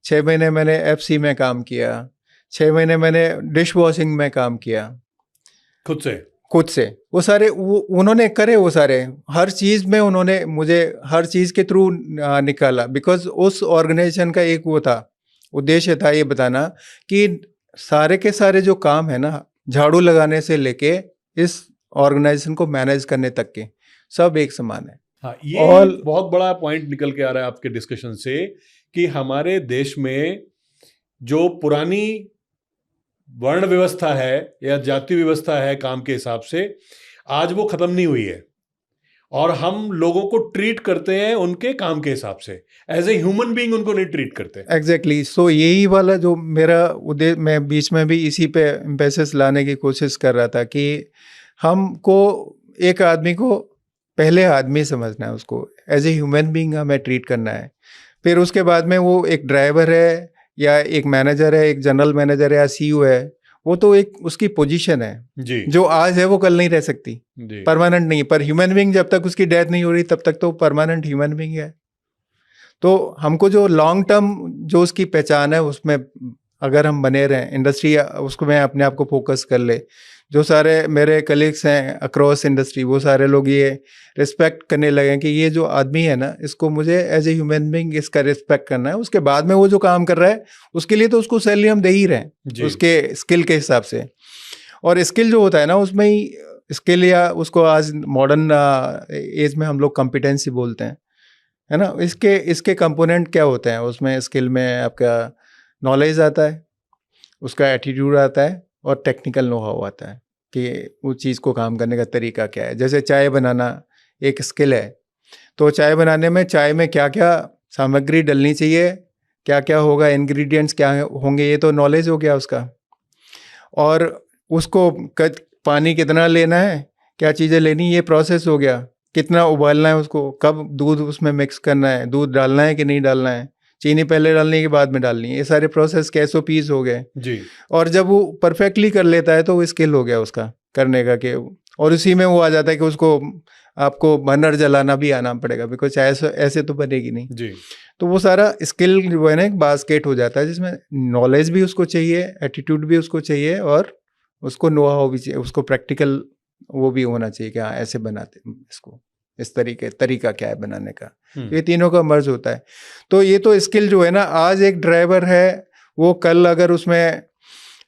6 महीने मैंने FC में काम किया, 6 महीने मैंने डिश वॉशिंग में काम किया, खुद से। वो सारे उन्होंने करे, वो सारे हर चीज़ में उन्होंने मुझे हर चीज़ के थ्रू निकाला, बिकॉज उस ऑर्गेनाइजेशन का एक वो था, उद्देश्य था ये बताना कि सारे के सारे जो काम है ना, झाड़ू लगाने से लेके इस ऑर्गेनाइजेशन को मैनेज करने तक के सब एक समान है। हाँ, ये बहुत बड़ा पॉइंट निकल के आ रहा है आपके डिस्कशन से कि हमारे देश में जो पुरानी वर्ण व्यवस्था है या जाति व्यवस्था है काम के हिसाब से, आज वो खत्म नहीं हुई है और हम लोगों को ट्रीट करते हैं उनके काम के हिसाब से, एज ए ह्यूमन बीइंग उनको नहीं ट्रीट करते। एग्जैक्टली सो यही वाला जो मेरा उद्देश्य, मैं बीच में भी इसी पे एम्फेसिस लाने की कोशिश कर रहा था कि हमको एक आदमी को पहले आदमी समझना है, उसको एज ए ह्यूमन बीइंग हमें ट्रीट करना है। फिर उसके बाद में वो एक ड्राइवर है या एक मैनेजर है, एक जनरल मैनेजर है या सीईओ है, वो तो एक उसकी पोजीशन है जी जो आज है वो कल नहीं रह सकती, जी परमानेंट नहीं। पर ह्यूमन बीइंग जब तक उसकी डेथ नहीं हो रही तब तक तो परमानेंट ह्यूमन बीइंग है। तो हमको जो लॉन्ग टर्म जो उसकी पहचान है उसमें अगर हम बने रहें, इंडस्ट्री उसको में अपने आप को फोकस कर ले। जो सारे मेरे कलीग्स हैं अक्रॉस इंडस्ट्री, वो सारे लोग ये रिस्पेक्ट करने लगे कि ये जो आदमी है ना, इसको मुझे एज ए ह्यूमन बीइंग इसका रिस्पेक्ट करना है। उसके बाद में वो जो काम कर रहा है उसके लिए तो उसको सैलरी हम दे ही रहे हैं उसके स्किल के हिसाब से। और स्किल जो होता है ना, उसमें ही स्किल या उसको आज मॉडर्न एज में हम लोग कॉम्पिटेंसी बोलते हैं, है ना। इसके कंपोनेंट क्या होते हैं उसमें? स्किल में आपका नॉलेज आता है, उसका एटीट्यूड आता है और टेक्निकल नो हाउ आता है कि उस चीज़ को काम करने का तरीका क्या है। जैसे चाय बनाना एक स्किल है, तो चाय बनाने में चाय में क्या क्या सामग्री डलनी चाहिए, क्या क्या होगा, इंग्रेडिएंट्स क्या होंगे, ये तो नॉलेज हो गया उसका। और उसको पानी कितना लेना है, क्या चीज़ें लेनी, ये प्रोसेस हो गया। कितना उबालना है उसको, कब दूध उसमें मिक्स करना है, दूध डालना है कि नहीं डालना है, चीनी पहले डालने के बाद में डालनी है, ये सारे प्रोसेस के SOPs हो गए जी। और जब वो परफेक्टली कर लेता है तो वो स्किल हो गया उसका करने का कि, और उसी में वो आ जाता है कि उसको आपको बर्नर जलाना भी आना पड़ेगा, बिकॉज ऐसे तो बनेगी नहीं जी। तो वो सारा स्किल जो है ना एक बास्केट हो जाता है, जिसमें नॉलेज भी उसको चाहिए, एटीट्यूड भी उसको चाहिए और उसको नो हाउ भी चाहिए, उसको प्रैक्टिकल वो भी होना चाहिए कि हाँ ऐसे बनाते इसको, इस तरीका क्या है बनाने का। ये तीनों का मर्ज होता है। तो ये तो स्किल जो है ना, आज एक ड्राइवर है, वो कल अगर उसमें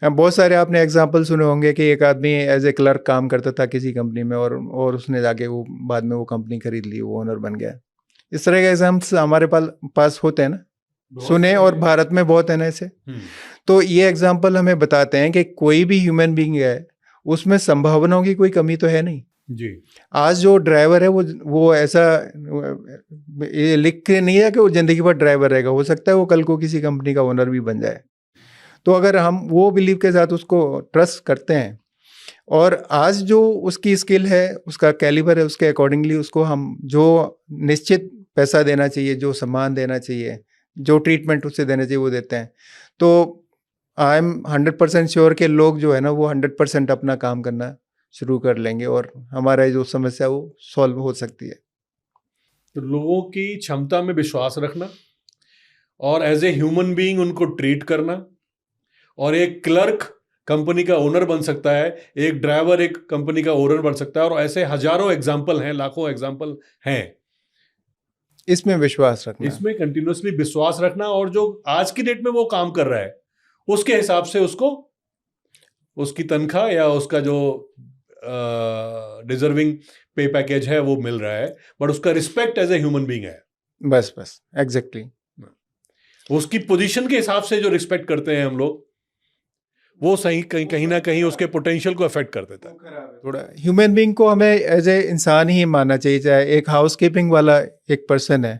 बहुत सारे आपने एग्जांपल सुने होंगे कि एक आदमी एज ए क्लर्क काम करता था किसी कंपनी में और उसने जाके वो बाद में वो कंपनी खरीद ली, वो ओनर बन गया। इस तरह के एग्जाम्पल्स हमारे पास होते हैं ना, सुने, और भारत में बहुत है ना ऐसे। तो ये एग्जाम्पल हमें बताते हैं कि कोई भी ह्यूमन बीइंग है उसमें संभावनाओं की कोई कमी तो है नहीं जी। आज जो ड्राइवर है वो ऐसा ये लिख के नहीं है कि वो जिंदगी भर ड्राइवर रहेगा, हो सकता है वो कल को किसी कंपनी का ओनर भी बन जाए। तो अगर हम वो बिलीव के साथ उसको ट्रस्ट करते हैं और आज जो उसकी स्किल है, उसका कैलिबर है, उसके अकॉर्डिंगली उसको हम जो निश्चित पैसा देना चाहिए, जो सम्मान देना चाहिए, जो ट्रीटमेंट उससे देना चाहिए वो देते हैं, तो आई एम 100% श्योर कि लोग जो है ना वो 100% अपना काम करना शुरू कर लेंगे और हमारा जो समस्या वो सॉल्व हो सकती है। तो लोगों की क्षमता में विश्वास रखना और एज ए ह्यूमन बीइंग उनको ट्रीट करना, और एक क्लर्क कंपनी का ओनर बन सकता है, एक ड्राइवर एक कंपनी का ओनर बन सकता है, और ऐसे हजारों एग्जाम्पल हैं, लाखों एग्जाम्पल हैं। इसमें विश्वास रखना, इसमें कंटिन्यूसली विश्वास रखना, और जो आज की डेट में वो काम कर रहा है उसके हिसाब से उसको उसकी तनख्वाह या उसका जो डिजर्विंग पे पैकेज है वो मिल रहा है, बट उसका respect as a human being है। बस एग्जैक्टली उसकी पोजीशन के हिसाब से जो रिस्पेक्ट करते हैं हम लोग, वो सही कहीं ना कहीं उसके पोटेंशियल को अफेक्ट कर देता है। थोड़ा ह्यूमन बीइंग को हमें एज ए इंसान ही मानना चाहिए, चाहे एक हाउसकीपिंग वाला एक पर्सन है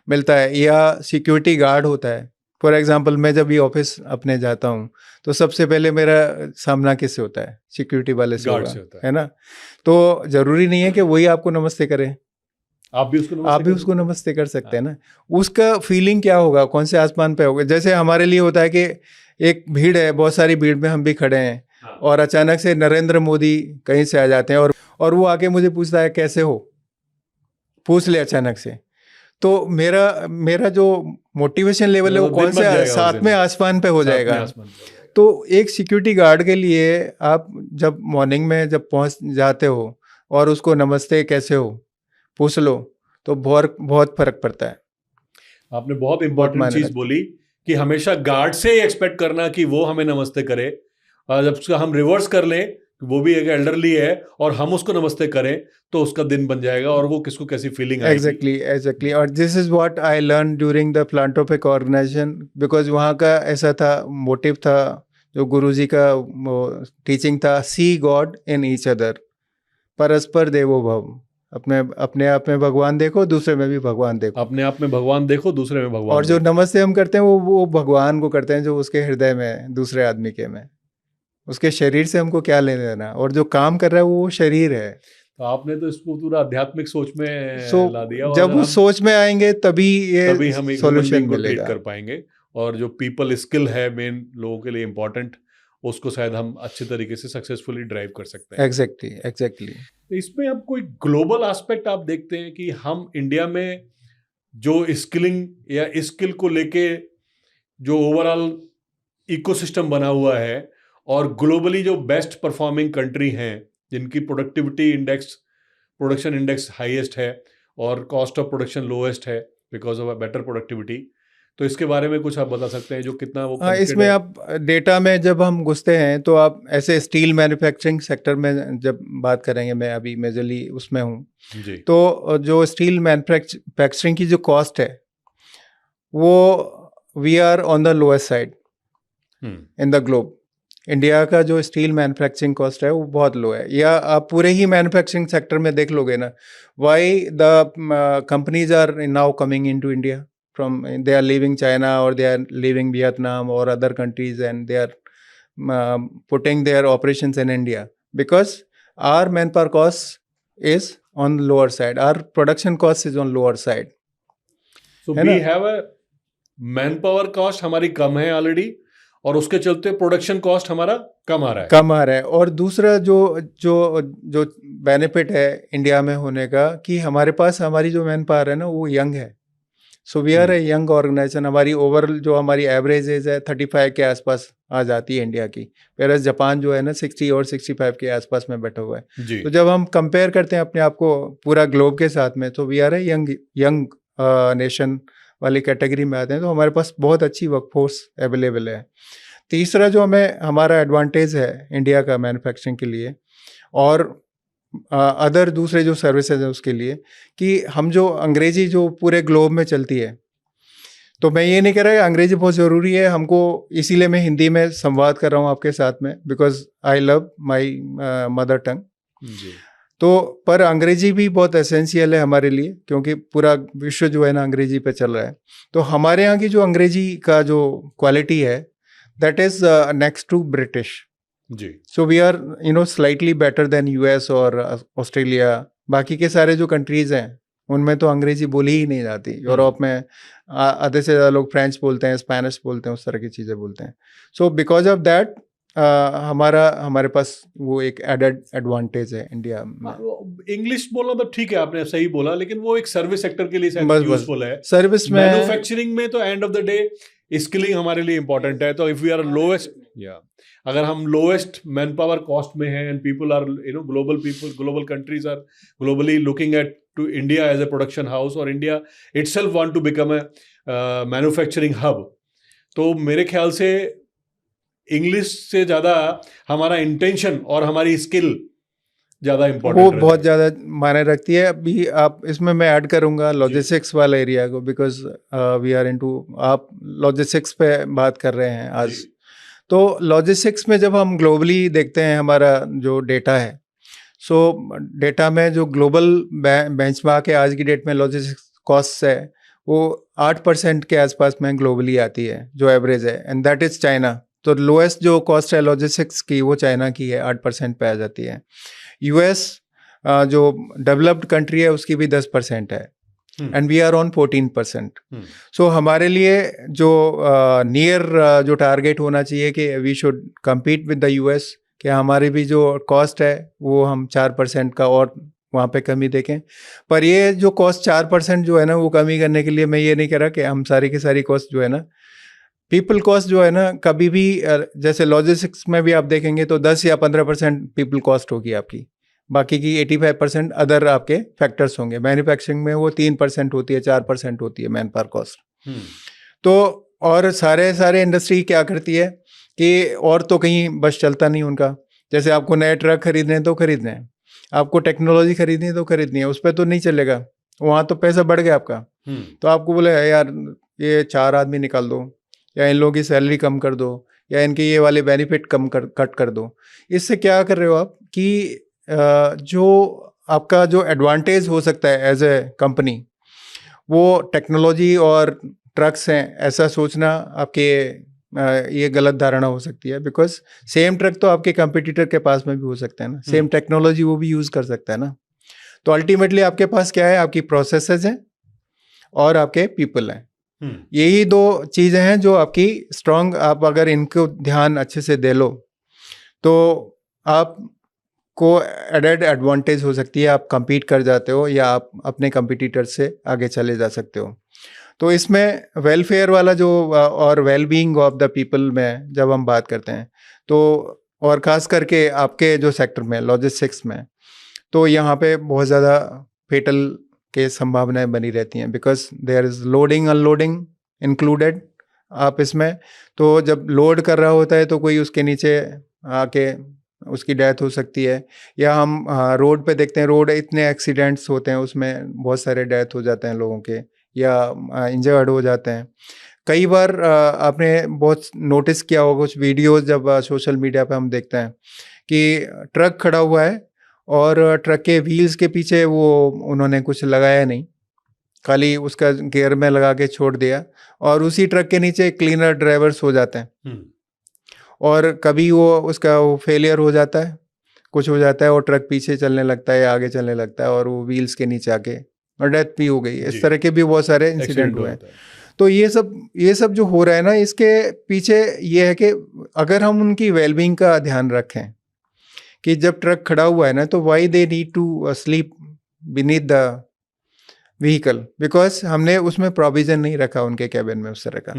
मिलता है या सिक्योरिटी गार्ड होता है। फॉर एग्जांपल मैं जब भी ऑफिस अपने जाता हूँ तो सबसे पहले मेरा सामना किससे होता है? सिक्योरिटी वाले से होगा, है ना। तो जरूरी नहीं है कि वही आपको नमस्ते करे, आप भी उसको नमस्ते कर सकते हैं ना। उसका फीलिंग क्या होगा, कौन से आसमान पे होगा? जैसे हमारे लिए होता है कि एक भीड़ है, बहुत सारी भीड़ में हम भी खड़े हैं और अचानक से नरेंद्र मोदी कहीं से आ जाते हैं और वो आके मुझे पूछता है कैसे हो, पूछ ले अचानक से, तो मेरा जो मोटिवेशन लेवल है वो कौन से साथ में आसमान पे हो जाएगा। तो एक सिक्योरिटी गार्ड के लिए आप जब मॉर्निंग में जब पहुंच जाते हो और उसको नमस्ते कैसे हो पूछ लो तो बहुत फर्क पड़ता है। आपने बहुत इंपॉर्टेंट चीज बोली कि हमेशा गार्ड से ही एक्सपेक्ट करना कि वो हमें नमस्ते करे, और जब उसका हम रिवर्स कर लें, वो भी एक एल्डरली है और हम उसको नमस्ते करें, तो उसका दिन बन जाएगा और वो किसको कैसी फीलिंग आएगी। एग्जैक्टली और this is what I learn during the philanthropic organisation, because वहाँ का ऐसा था, मोटिव था जो गुरुजी का वो टीचिंग था, सी गॉड इन ईच अदर, परस्पर देवो भव, अपने अपने आप में भगवान देखो, दूसरे में भी भगवान देखो। अपने आप में भगवान देखो, दूसरे में भगवान और जो देखो। नमस्ते हम करते हैं वो भगवान को करते हैं जो उसके हृदय में, दूसरे आदमी के में। उसके शरीर से हमको क्या लेने देना, और जो काम कर रहा है वो शरीर है। तो आपने तो इसको पूरा आध्यात्मिक सोच में सो ला दिया, और जब अगर वो सोच में आएंगे तभी तभी ये हम एक ह्यूमन सॉल्यूशन बीइंग को ट्रीट मिलेगा। कर पाएंगे। और जो पीपल स्किल है मेन लोगों के लिए इम्पोर्टेंट, उसको शायद हम अच्छे तरीके से सक्सेसफुली ड्राइव कर सकते हैं। Exactly exactly. इसमें अब कोई ग्लोबल एस्पेक्ट आप देखते हैं कि हम इंडिया में जो स्किलिंग या स्किल को लेके जो ओवरऑल इकोसिस्टम बना हुआ है, और ग्लोबली जो बेस्ट परफॉर्मिंग कंट्री हैं जिनकी productivity index, production index highest है और कॉस्ट ऑफ प्रोडक्शन लोएस्ट है because of a better productivity, तो इसके बारे में कुछ आप बता सकते हैं जो कितना वो हाँ, connected इसमें है? आप डेटा में जब हम घुसते हैं तो आप ऐसे स्टील मैन्युफैक्चरिंग सेक्टर में जब बात करेंगे, मैं अभी मेजरली उसमें हूँ, जी। तो जो स्टील मैन्युफैक्चरिंग की जो कॉस्ट है वो we are on the lowest side in the globe. India का जो स्टील मैन्युफैक्चरिंग कॉस्ट है वो बहुत लो है, या आप पूरे ही मैन्युफैक्चरिंग सेक्टर में देख लोगे ना, why the companies are now coming in to India from they are leaving China or they are leaving Vietnam or other countries, and they are putting their operations in India because our manpower cost is on lower side, our production cost is on lower side. So we have a manpower cost हमारी कम है already, और उसके चलते production cost हमारा कम आ रहा है। और दूसरा जो जो जो बेनिफिट है इंडिया में होने का कि हमारे पास हमारी जो मैन पावर है ना वो यंग है। So we are a young organisation. हमारी ओवरऑल जो हमारी एवरेज एज है 35 के आसपास आ जाती है इंडिया की, वेरएज़ जापान जो है ना 60 और 65 के आसपास में बैठा हुआ है जी। तो जब हम कंपेयर करते हैं अपने आप को पूरा ग्लोब के साथ में, तो we are a young nation वाली कैटेगरी में आते हैं, तो हमारे पास बहुत अच्छी वर्कफोर्स अवेलेबल है। तीसरा जो हमारा एडवांटेज है इंडिया का मैन्युफैक्चरिंग के लिए और अदर दूसरे जो सर्विसेज है उसके लिए, कि हम जो अंग्रेजी जो पूरे ग्लोब में चलती है, तो मैं ये नहीं कह रहा कि अंग्रेजी बहुत ज़रूरी है हमको, इसीलिए मैं हिंदी में संवाद कर रहा हूँ आपके साथ में, because I love my mother tongue. तो पर अंग्रेजी भी बहुत एसेंशियल है हमारे लिए, क्योंकि पूरा विश्व जो है ना अंग्रेजी पे चल रहा है। तो हमारे यहाँ की जो अंग्रेजी का जो क्वालिटी है that is next to British जी। So we are slightly better than US और ऑस्ट्रेलिया। बाकी के सारे जो कंट्रीज़ हैं उनमें तो अंग्रेजी बोली ही नहीं जाती। यूरोप में आधे से ज़्यादा लोग फ्रेंच बोलते हैं, स्पेनिश बोलते हैं, उस तरह की चीज़ें बोलते हैं। सो बिकॉज ऑफ दैट हमारे पास वो एक एडेड एडवांटेज है इंडिया में। इंग्लिश बोलना तो ठीक है, आपने सही बोला, लेकिन वो एक सर्विस सेक्टर के लिए यूजफुल है। सर्विस में, मैन्युफैक्चरिंग में तो end of the day skilling हमारे लिए इंपॉर्टेंट है। तो इफ वी आर लोएस्ट, अगर हम लोएस्ट मैन पावर कॉस्ट में हैं and people are global countries are globally looking at to India as a production house, और India itself want to become a manufacturing hub, तो मेरे ख्याल से English से ज़्यादा हमारा इंटेंशन और हमारी स्किल ज़्यादा इम्पोर्टेंट, वो बहुत ज़्यादा मायने रखती है। अभी आप इसमें मैं ऐड करूँगा लॉजिस्टिक्स वाला एरिया को, बिकॉज वी आर इनटू, आप लॉजिस्टिक्स पे बात कर रहे हैं आज। तो लॉजिस्टिक्स में जब हम ग्लोबली देखते हैं हमारा जो डेटा है, सो डेटा में जो ग्लोबल बेंचमार्क है आज की डेट में लॉजिस्टिक्स कॉस्ट है वो 8% के आसपास में ग्लोबली आती है जो एवरेज है, एंड दैट इज़ चाइना। तो लोएस्ट जो कॉस्ट है लॉजिस्टिक्स की वो चाइना की है, 8% पे आ जाती है। यूएस जो डेवलप्ड कंट्री है उसकी भी 10% है, एंड वी आर ऑन 14%। सो हमारे लिए जो नियर जो टारगेट होना चाहिए कि we should compete with the US, कि हमारी भी जो कॉस्ट है वो हम 4% का और वहाँ पे कमी देखें। पर ये जो कॉस्ट 4% जो है ना वो कमी करने के लिए मैं ये नहीं कह रहा कि हम सारी की सारी कॉस्ट जो है ना, पीपल कॉस्ट जो है ना, कभी भी जैसे लॉजिस्टिक्स में भी आप देखेंगे तो 10 या 15% पीपल कॉस्ट होगी आपकी, बाकी की 85% अदर आपके फैक्टर्स होंगे। मैन्युफैक्चरिंग में वो 3% होती है, 4% होती है मैन पावर कॉस्ट। तो और सारे इंडस्ट्री क्या करती है कि और तो कहीं बस चलता नहीं उनका, जैसे आपको नए ट्रक खरीदने हैं तो खरीदने हैं, आपको टेक्नोलॉजी खरीदनी है तो खरीदनी है, उस पर तो नहीं चलेगा, वहाँ तो पैसा बढ़ गया आपका। तो आपको बोले यार ये 4 आदमी निकाल दो, या इन लोगों की सैलरी कम कर दो, या इनके ये वाले बेनिफिट कट कर दो। इससे क्या कर रहे हो आप कि जो आपका जो एडवांटेज हो सकता है एज ए कंपनी, वो टेक्नोलॉजी और ट्रक्स हैं ऐसा सोचना आपके ये गलत धारणा हो सकती है। बिकॉज सेम ट्रक तो आपके कंपटीटर के पास में भी हो सकता है ना, सेम टेक्नोलॉजी वो भी यूज़ कर सकता है ना। तो अल्टीमेटली आपके पास क्या है, आपकी प्रोसेसेस हैं और आपके पीपल हैं। यही दो चीज़ें हैं जो आपकी स्ट्रांग, आप अगर इनको ध्यान अच्छे से दे लो तो आपको एडेड एडवांटेज हो सकती है, आप compete कर जाते हो या आप अपने कंपिटिटर से आगे चले जा सकते हो। तो इसमें वेलफेयर वाला जो और well being of the people में जब हम बात करते हैं तो, और ख़ास करके आपके जो सेक्टर में लॉजिस्टिक्स में, तो यहाँ पे बहुत ज़्यादा फेटल के संभावनाएं बनी रहती हैं। Because there is loading unloading included आप इसमें। तो जब लोड कर रहा होता है तो कोई उसके नीचे आके उसकी डेथ हो सकती है, या हम रोड पे देखते हैं, रोड इतने एक्सीडेंट्स होते हैं उसमें बहुत सारे डेथ हो जाते हैं लोगों के, या इंजर्ड हो जाते हैं। कई बार आपने बहुत नोटिस किया होगा कुछ वीडियोस जब सोशल मीडिया पे हम देखते हैं कि ट्रक खड़ा हुआ है और ट्रक के व्हील्स के पीछे वो उन्होंने कुछ लगाया नहीं, खाली उसका गियर में लगा के छोड़ दिया, और उसी ट्रक के नीचे क्लीनर ड्राइवर्स हो जाते हैं। और कभी वो फेलियर हो जाता है, कुछ हो जाता है और ट्रक पीछे चलने लगता है या आगे चलने लगता है और वो व्हील्स के नीचे आके और डेथ भी हो गई। इस तरह के भी बहुत सारे इंसिडेंट हुए हैं। तो ये सब जो हो रहा है ना, इसके पीछे ये है कि अगर हम उनकी वेलबींग का ध्यान रखें कि जब ट्रक खड़ा हुआ है ना, तो why they need to sleep beneath the vehicle, because हमने उसमें प्रोविज़न नहीं रखा उनके कैबिन में उस तरह का।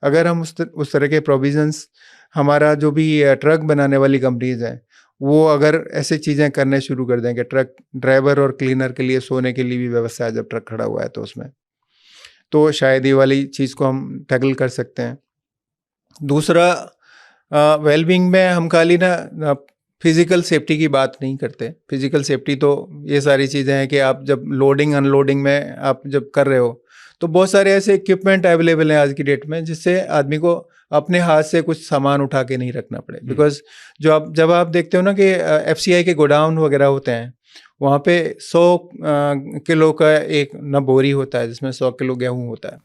अगर हम उस तरह के प्रोविजंस, हमारा जो भी ट्रक बनाने वाली कंपनीज हैं वो अगर ऐसे चीज़ें करने शुरू कर दें कि ट्रक ड्राइवर और क्लीनर के लिए सोने के लिए भी व्यवस्था है जब ट्रक खड़ा हुआ है तो उसमें, तो शायद ये वाली चीज़ को हम टैकल कर सकते हैं। दूसरा, वेलबींग में हम खाली ना फिज़िकल सेफ्टी की बात नहीं करते। फिज़िकल सेफ्टी तो ये सारी चीज़ें हैं कि आप जब लोडिंग अनलोडिंग में आप जब कर रहे हो तो बहुत सारे ऐसे इक्विपमेंट अवेलेबल हैं आज की डेट में जिससे आदमी को अपने हाथ से कुछ सामान उठा के नहीं रखना पड़े। बिकॉज जब आप देखते हो ना कि FCI के गोडाउन वगैरह होते हैं, वहाँ पे 100 किलो का एक न बोरी होता है जिसमें 100 किलो गेहूँ होता है।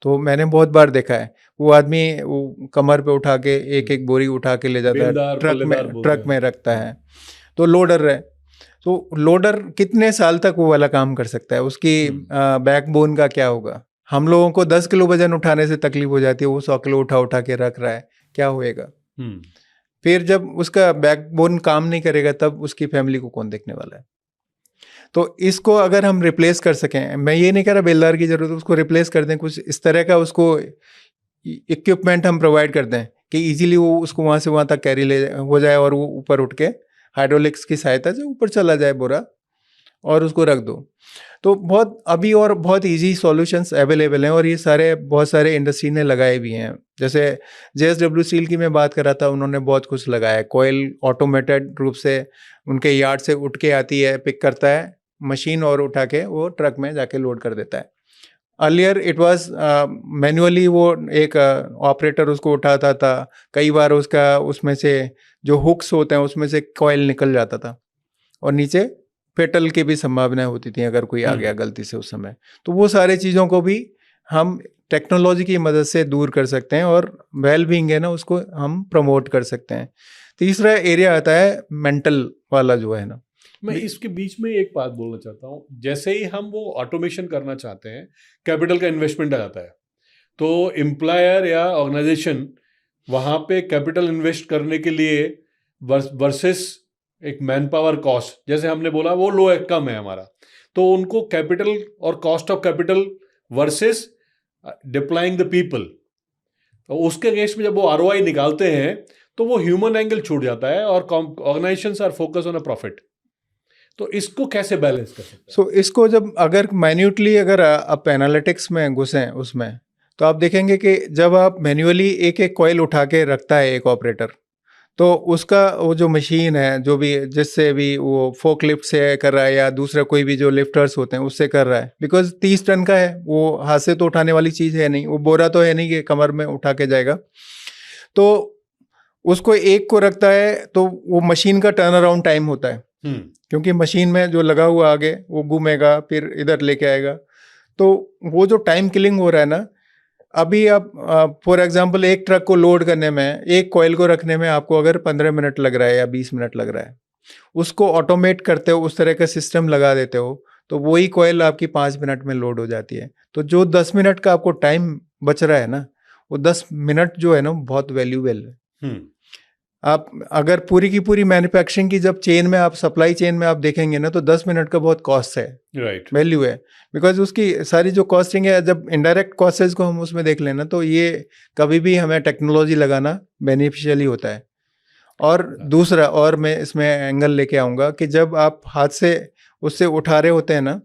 तो मैंने बहुत बार देखा है वो आदमी वो कमर पे उठा के एक बोरी उठा के ले जाता है, ट्रक में रखता है। तो लोडर है, तो लोडर कितने साल तक वो वाला काम कर सकता है, उसकी बैकबोन का क्या होगा। हम लोगों को 10 किलो वजन उठाने से तकलीफ हो जाती है, वो 100 किलो उठा के रख रहा है, क्या होएगा। फिर जब उसका बैकबोन काम नहीं करेगा तब उसकी फैमिली को कौन देखने वाला है। तो इसको अगर हम रिप्लेस कर सकें, मैं ये नहीं कह रहा बेलदार की जरूरत है, उसको रिप्लेस कर दें, कुछ इस तरह का उसको इक्विपमेंट हम प्रोवाइड कर दें कि इजीली वो उसको वहाँ से वहाँ तक कैरी ले हो जाए और वो ऊपर उठ के हाइड्रोलिक्स की सहायता से ऊपर चला जाए बोरा और उसको रख दो। तो बहुत इजी सॉल्यूशंस अवेलेबल हैं और ये बहुत सारे इंडस्ट्री ने लगाए भी हैं। जैसे JSW स्टील की मैं बात कर रहा था, उन्होंने बहुत कुछ लगाया है। कोयल ऑटोमेटेड रूप से उनके यार्ड से उठ के आती है, पिक करता है मशीन और उठा के वो ट्रक में जाके लोड कर देता है। अर्लियर इट वाज मैन्युअली, वो एक ऑपरेटर उसको उठाता था, कई बार उसमें से जो हुक्स होते हैं उसमें से कॉयल निकल जाता था और नीचे फेटल की भी संभावनाएं होती थी अगर कोई आ गया गलती से उस समय। तो वो सारे चीज़ों को भी हम टेक्नोलॉजी की मदद से दूर कर सकते हैं और वेलबींग है ना उसको हम प्रमोट कर सकते हैं। तीसरा एरिया आता है मेंटल वाला जो है ना। मैं इसके बीच में एक बात बोलना चाहता हूँ, जैसे ही हम वो ऑटोमेशन करना चाहते हैं, कैपिटल का इन्वेस्टमेंट आ जाता है, तो एम्प्लॉयर या ऑर्गेनाइजेशन वहाँ पे कैपिटल इन्वेस्ट करने के लिए वर्सेस एक मैन पावर कॉस्ट, जैसे हमने बोला वो लो एक कम है हमारा, तो उनको कैपिटल और cost of capital versus deploying the people, तो उसके केस में जब वो ROI निकालते हैं तो वो ह्यूमन एंगल छूट जाता है और organisations are focus on a profit. तो इसको कैसे बैलेंस कर सकते हैं? सो इसको जब अगर माइन्यूटली अगर आप एनालिटिक्स में घुसें उसमें, तो आप देखेंगे कि जब आप मैन्युअली एक कॉइल उठा के रखता है एक ऑपरेटर, तो उसका वो जो मशीन है जो भी जिससे भी वो फोक लिफ्ट से कर रहा है या दूसरा कोई भी जो लिफ्टर्स होते हैं उससे कर रहा है, बिकॉज 30 टन का है, वो हाथ से तो उठाने वाली चीज़ है नहीं, वो बोरा तो है नहीं कि कमर में उठा के जाएगा। तो उसको एक को रखता है तो वो मशीन का टर्न अराउंड टाइम होता है, क्योंकि मशीन में जो लगा हुआ आगे वो घूमेगा फिर इधर लेके आएगा, तो वो जो टाइम किलिंग हो रहा है ना, अभी आप फॉर एग्जांपल एक ट्रक को लोड करने में, एक कॉइल को रखने में आपको अगर 15 मिनट लग रहा है या 20 मिनट लग रहा है, उसको ऑटोमेट करते हो, उस तरह का सिस्टम लगा देते हो, तो वही कॉइल आपकी 5 मिनट में लोड हो जाती है। तो जो 10 मिनट का आपको टाइम बच रहा है ना, वो 10 मिनट जो है ना बहुत वैल्यूएबल है। आप अगर पूरी की पूरी मैन्युफैक्चरिंग की जब चेन में आप सप्लाई चेन में आप देखेंगे ना, तो 10 मिनट का बहुत कॉस्ट है, राइट, वैल्यू है, बिकॉज उसकी सारी जो कॉस्टिंग है, जब इनडायरेक्ट कॉस्टेज को हम उसमें देख लेना, तो ये कभी भी हमें टेक्नोलॉजी लगाना बेनिफिशियल ही होता है। और दूसरा, और मैं इसमें एंगल लेके आऊँगा कि जब आप हाथ से उससे उठा रहे होते हैं ना,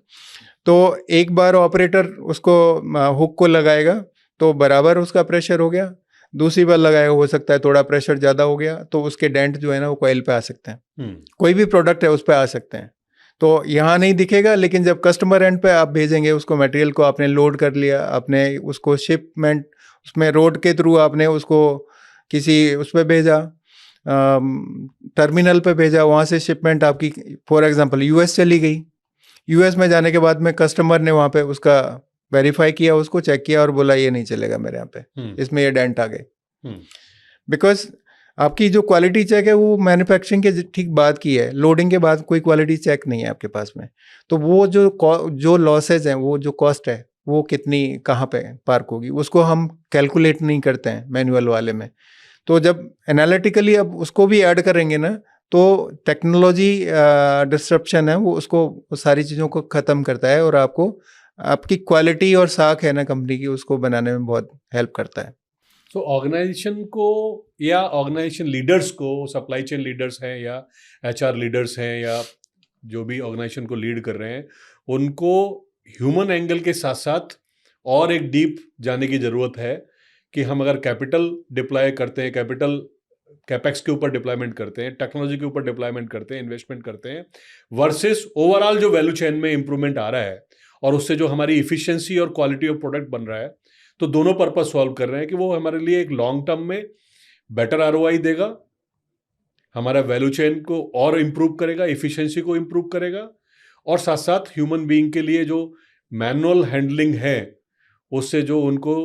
तो एक बार ऑपरेटर उसको हुक को लगाएगा तो बराबर उसका प्रेशर हो गया, दूसरी बार लगाएगा हो सकता है थोड़ा प्रेशर ज़्यादा हो गया, तो उसके डेंट जो है ना वो कॉइल पे आ सकते हैं। कोई भी प्रोडक्ट है उस पर आ सकते हैं, तो यहाँ नहीं दिखेगा, लेकिन जब कस्टमर एंड पे आप भेजेंगे उसको, मटेरियल को आपने लोड कर लिया, आपने उसको शिपमेंट उसमें रोड के थ्रू आपने उसको किसी उस पर भेजा, टर्मिनल पे भेजा, वहाँ से शिपमेंट आपकी फॉर एग्जांपल यूएस चली गई, यूएस में जाने के बाद में कस्टमर ने वहाँ पे उसका वेरीफाई किया, उसको चेक किया और बोला ये नहीं चलेगा मेरे यहाँ पे, इसमें ये डेंट आ गए, बिकॉज आपकी जो क्वालिटी चेक है वो मैन्युफैक्चरिंग के ठीक बाद की है, लोडिंग के बाद कोई क्वालिटी चेक नहीं है आपके पास में, तो वो जो लॉसेज हैं, वो जो कॉस्ट है वो कितनी कहाँ पे पार्क होगी, उसको हम कैलकुलेट नहीं करते हैं मैनुअल वाले में। तो जब एनालिटिकली अब उसको भी ऐड करेंगे ना, तो टेक्नोलॉजी डिस्ट्रप्शन है वो उसको सारी चीज़ों को ख़त्म करता है, और आपको आपकी क्वालिटी और साख है ना कंपनी की, उसको बनाने में बहुत हेल्प करता है। तो ऑर्गेनाइजेशन को या ऑर्गेनाइजेशन लीडर्स को, सप्लाई चेन लीडर्स हैं या एचआर लीडर्स हैं या जो भी ऑर्गेनाइजेशन को लीड कर रहे हैं, उनको ह्यूमन एंगल के साथ साथ और एक डीप जाने की ज़रूरत है कि हम अगर कैपिटल डिप्लॉय करते हैं, कैपेक्स के ऊपर डिप्लॉयमेंट करते हैं, टेक्नोलॉजी के ऊपर डिप्लॉयमेंट करते हैं, इन्वेस्टमेंट करते हैं, वर्सेस ओवरऑल जो वैल्यू चेन में इंप्रूवमेंट आ रहा है और उससे जो हमारी इफिशिएंसी और क्वालिटी ऑफ प्रोडक्ट बन रहा है, तो दोनों पर्पस सॉल्व कर रहे हैं कि वो हमारे लिए एक लॉन्ग टर्म में बेटर आरओआई देगा, हमारा वैल्यू चेन को और इम्प्रूव करेगा, इफिशिएंसी को इम्प्रूव करेगा, और साथ साथ ह्यूमन बीइंग के लिए जो मैनुअल हैंडलिंग है उससे जो उनको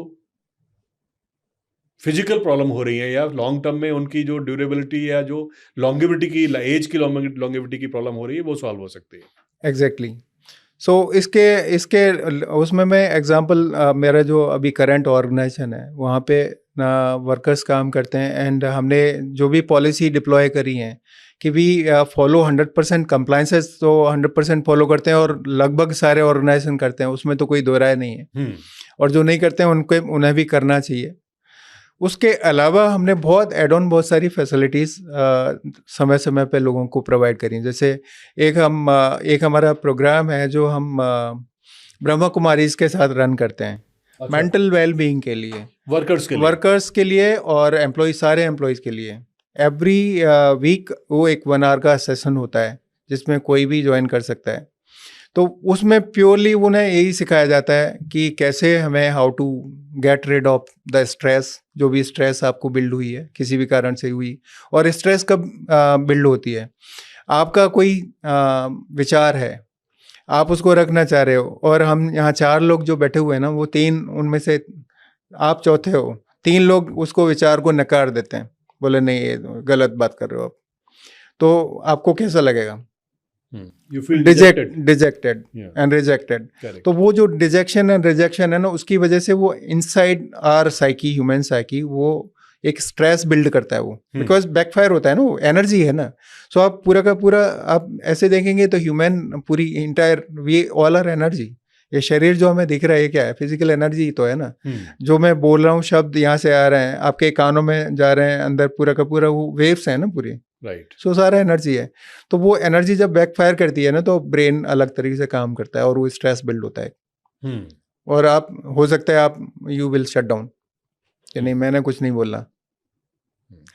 फिजिकल प्रॉब्लम हो रही है या लॉन्ग टर्म में उनकी जो ड्यूरेबिलिटी या जो लॉन्गेविटी की, एज की लॉन्गेविटी की प्रॉब्लम हो रही है, वो सॉल्व हो सकती है। एग्जैक्टली। सो इसके उसमें मैं एग्जांपल, मेरा जो अभी करंट ऑर्गेनाइजेशन है वहाँ पे वर्कर्स काम करते हैं, एंड हमने जो भी पॉलिसी डिप्लॉय करी है कि वी फॉलो 100% कंप्लाइंसेस, तो 100% फॉलो करते हैं, और लगभग सारे ऑर्गेनाइजेशन करते हैं, उसमें तो कोई दो राय नहीं है, और जो नहीं करते हैं उन्हें भी करना चाहिए। उसके अलावा हमने बहुत एड ऑन बहुत सारी फैसिलिटीज़ समय समय पे लोगों को प्रोवाइड करी, जैसे एक हमारा प्रोग्राम है जो हम ब्रह्मा कुमारीज के साथ रन करते हैं, मेंटल वेल बीइंग के लिए, वर्कर्स के लिए और सारे एम्प्लॉयज़ के लिए। एवरी वीक वो एक 1 आवर का सेशन होता है जिसमें कोई भी ज्वाइन कर सकता है। तो उसमें प्योरली उन्हें यही सिखाया जाता है कि कैसे हमें how to get rid of the stress, जो भी स्ट्रेस आपको बिल्ड हुई है किसी भी कारण से हुई, और स्ट्रेस कब बिल्ड होती है, आपका कोई विचार है, आप उसको रखना चाह रहे हो, और हम यहाँ 4 लोग जो बैठे हुए हैं ना, वो 3 उनमें से आप चौथे हो, 3 लोग उसको विचार को नकार देते हैं, बोले नहीं ये गलत बात कर रहे हो आप, तो आपको कैसा लगेगा? You feel dejected and rejected. तो वो जो डिजेक्शन एंड रिजेक्शन है ना, उसकी वजह से वो inside our psyche, human psyche, वो एक स्ट्रेस बिल्ड करता है वो, बिकॉज बैकफायर होता है ना, वो एनर्जी है ना। सो आप पूरा का पूरा आप ऐसे देखेंगे तो ह्यूमन पूरी entire, we all are energy. ये शरीर जो हमें दिख रहा है ये क्या है? फिजिकल एनर्जी तो है ना। जो मैं बोल रहा हूँ शब्द यहाँ से आ रहे हैं, आपके कानों में जा रहे हैं, अंदर पूरा का पूरा वो वेव्स है ना पूरी, राइट। सो सारा एनर्जी है। तो वो एनर्जी जब बैकफायर करती है ना, तो ब्रेन अलग तरीके से काम करता है और वो स्ट्रेस बिल्ड होता है। और आप हो सकता है आप यू विल शट डाउन कि नहीं मैंने कुछ नहीं बोला,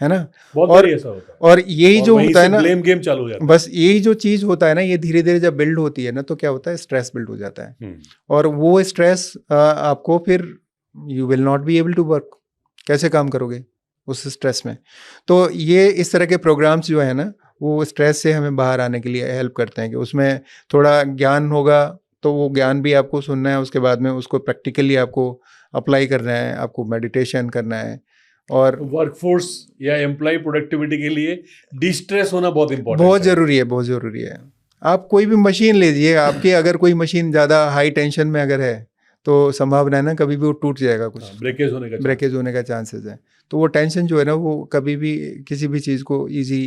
है ना। बहुत ऐसा होता है। और यही जो होता है ना, ब्लेम गेम चालू हो जाता है। बस यही जो चीज होता है ना, ये धीरे धीरे जब बिल्ड होती है ना, तो क्या होता है, स्ट्रेस बिल्ड हो जाता है। और वो स्ट्रेस आपको फिर you will not be able to work, कैसे काम करोगे? उस स्ट्रेस में। तो ये इस तरह के प्रोग्राम्स जो है ना, वो स्ट्रेस से हमें बाहर आने के लिए हेल्प करते हैं कि उसमें थोड़ा ज्ञान होगा, तो वो ज्ञान भी आपको सुनना है, उसके बाद में उसको प्रैक्टिकली आपको अप्लाई करना है, आपको मेडिटेशन करना है। और वर्कफोर्स या एम्प्लॉय प्रोडक्टिविटी के लिए डिस्ट्रेस होना बहुत इंपॉर्टेंट बहुत ज़रूरी है, बहुत ज़रूरी है। आप कोई भी मशीन लीजिए, आपकी अगर कोई मशीन ज़्यादा हाई टेंशन में अगर है, तो संभावना है ना कभी भी वो टूट जाएगा, कुछ ब्रेकेज होने का चांसेस है। तो वो टेंशन जो है ना, वो कभी भी किसी भी चीज़ को ईजी,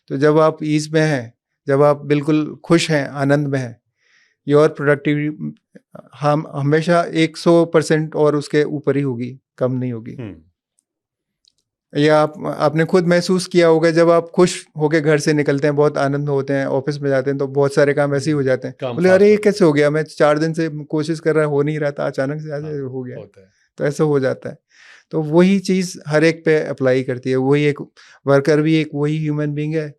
तो जब आप ईज में हैं, जब आप बिल्कुल खुश हैं, आनंद में हैं, योर प्रोडक्टिविटी हम हमेशा 100% और उसके ऊपर ही होगी, कम नहीं होगी। या आपने खुद महसूस किया होगा, जब आप खुश होकर घर से निकलते हैं, बहुत आनंद में होते हैं, ऑफिस में जाते हैं, तो बहुत सारे काम ऐसे ही हो जाते हैं, बोले अरे ये कैसे हो गया, मैं 4 दिन से कोशिश कर रहा, हो नहीं रहा था, अचानक से आज हो गया। तो ऐसा हो जाता है। तो वही चीज़ हर एक पे अप्लाई करती है। वही एक वर्कर भी एक वही ह्यूमन बींग है,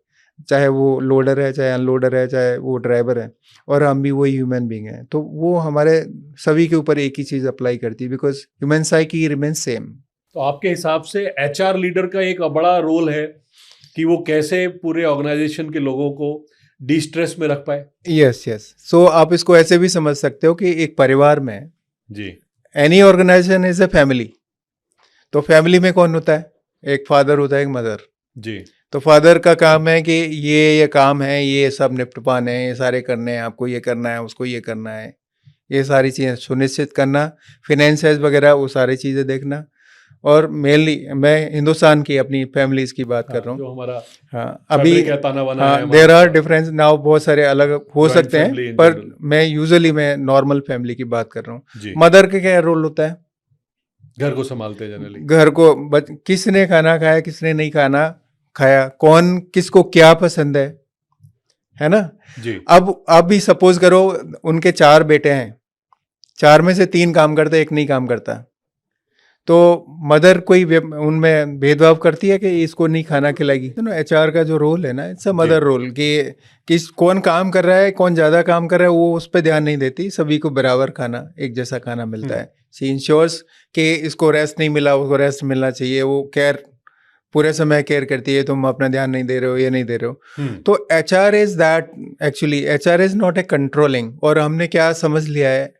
चाहे वो लोडर है, चाहे अनलोडर है, चाहे वो ड्राइवर है, और हम भी वही ह्यूमन बींग हैं। तो वो हमारे सभी के ऊपर एक ही चीज़ अप्लाई करती है, because human psyche remains same. तो आपके हिसाब से एचआर लीडर का एक बड़ा रोल है कि वो कैसे पूरे ऑर्गेनाइजेशन के लोगों को डिस्ट्रेस में रख पाए? Yes yes. सो आप इसको ऐसे भी समझ सकते हो कि एक परिवार में जी, any organisation is a family. तो फैमिली में कौन होता है? एक फादर होता है, एक मदर जी। तो फादर का काम है कि ये काम है, ये सब निपट पाने हैं, ये सारे करने हैं, आपको ये करना है, उसको ये करना है, ये सारी चीज़ें सुनिश्चित करना, फिनेंसेस वगैरह वो सारी चीज़ें देखना। और मेनली मैं हिंदुस्तान की अपनी फैमिलीज की बात कर रहा हूँ, जो हमारा अभी देयर आर डिफरेंस नाउ, बहुत सारे अलग हो सकते हैं, पर मैं यूजुअली मैं नॉर्मल फैमिली की बात कर रहा हूँ। मदर का क्या रोल होता है? घर को संभालते हैं जनरली, घर को किसने खाना खाया, किसने नहीं खाना खाया, कौन किसको क्या पसंद है ना जी। अब भी सपोज करो उनके 4 बेटे हैं, 4 में से 3 काम करते, एक नहीं काम करता, तो मदर कोई उनमें भेदभाव करती है कि इसको नहीं खाना खिलाएगी? तो एचआर का जो रोल है ना, इट्स अ मदर रोल, कि किस कौन काम कर रहा है, कौन ज़्यादा काम कर रहा है, वो उस पर ध्यान नहीं देती, सभी को बराबर खाना, एक जैसा खाना मिलता है। शी इंश्योर्स कि इसको रेस्ट नहीं मिला, उसको रेस्ट मिलना चाहिए, वो केयर पूरे समय केयर करती है, तुम अपना ध्यान नहीं दे रहे हो, ये नहीं दे रहे हो। तो HR is that, actually HR is not a controlling. और हमने क्या समझ लिया है,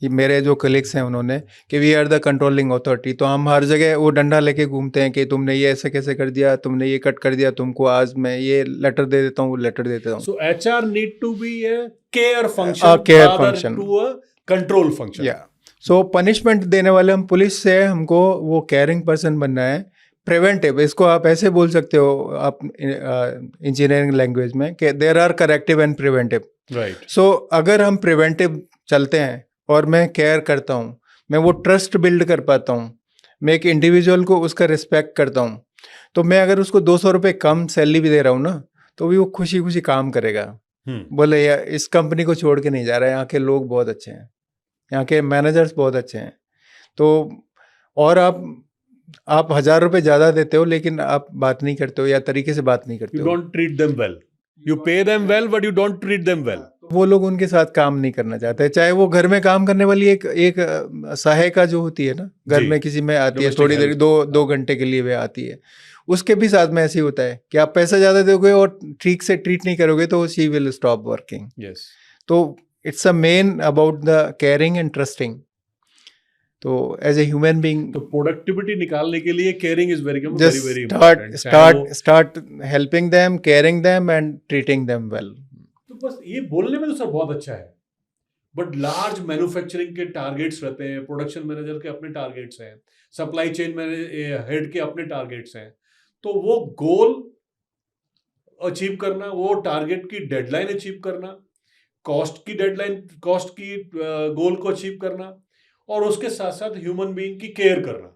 ये मेरे जो कलीग्स हैं उन्होंने, कि we are the controlling authority. तो हम हर जगह वो डंडा लेके घूमते हैं कि तुमने ये ऐसे कैसे कर दिया, तुमने ये कट कर दिया, तुमको आज मैं ये लेटर दे देता हूँ, वो लेटर दे देता हूँ। So HR need to be a care function to a control function. या सो पनिशमेंट देने वाले हम पुलिस से, हमको वो केयरिंग पर्सन बनना है, प्रिवेंटिव। इसको आप ऐसे बोल सकते हो आप इंजीनियरिंग लैंग्वेज में, कि there are corrective and preventive, right. So अगर हम प्रिवेंटिव चलते हैं और मैं केयर करता हूँ, मैं वो ट्रस्ट बिल्ड कर पाता हूँ, मैं एक इंडिविजुअल को उसका रिस्पेक्ट करता हूँ, तो मैं अगर उसको 200 रुपये कम सैलरी भी दे रहा हूँ ना, तो भी वो खुशी खुशी काम करेगा। बोले यार इस कंपनी को छोड़ के नहीं जा रहा है, यहाँ के लोग बहुत अच्छे हैं, यहाँ के मैनेजर्स बहुत अच्छे हैं। तो और आप 1000 रुपये ज़्यादा देते हो, लेकिन आप बात नहीं करते हो, या तरीके से बात नहीं करते हो। You don't treat them well. You pay them well, but you don't treat them well. वो लोग उनके साथ काम नहीं करना चाहते, चाहे वो घर में काम करने वाली एक सहायिका जो होती है ना, घर में किसी में आती है, थोड़ी देर 2 घंटे के लिए वे आती है, उसके भी साथ में ऐसे ही होता है कि आप पैसा ज़्यादा दोगे और ठीक से ट्रीट नहीं करोगे, तो she will stop working. Yes. तो it's a main about the caring and trusting. तो एज ए ह्यूमन बीइंग, तो प्रोडक्टिविटी निकालने के लिए caring is very start helping them, caring them and treating them well. तो बस ये बोलने में तो सर बहुत अच्छा है, बट लार्ज मैन्युफैक्चरिंग के टारगेट्स रहते हैं, प्रोडक्शन मैनेजर के अपने टारगेट्स हैं, सप्लाई चेन हेड के अपने टारगेट्स हैं, तो वो गोल अचीव करना, वो टारगेट की डेडलाइन अचीव करना, कॉस्ट की गोल को अचीव करना, और उसके साथ साथ ह्यूमन बीइंग की केयर करना,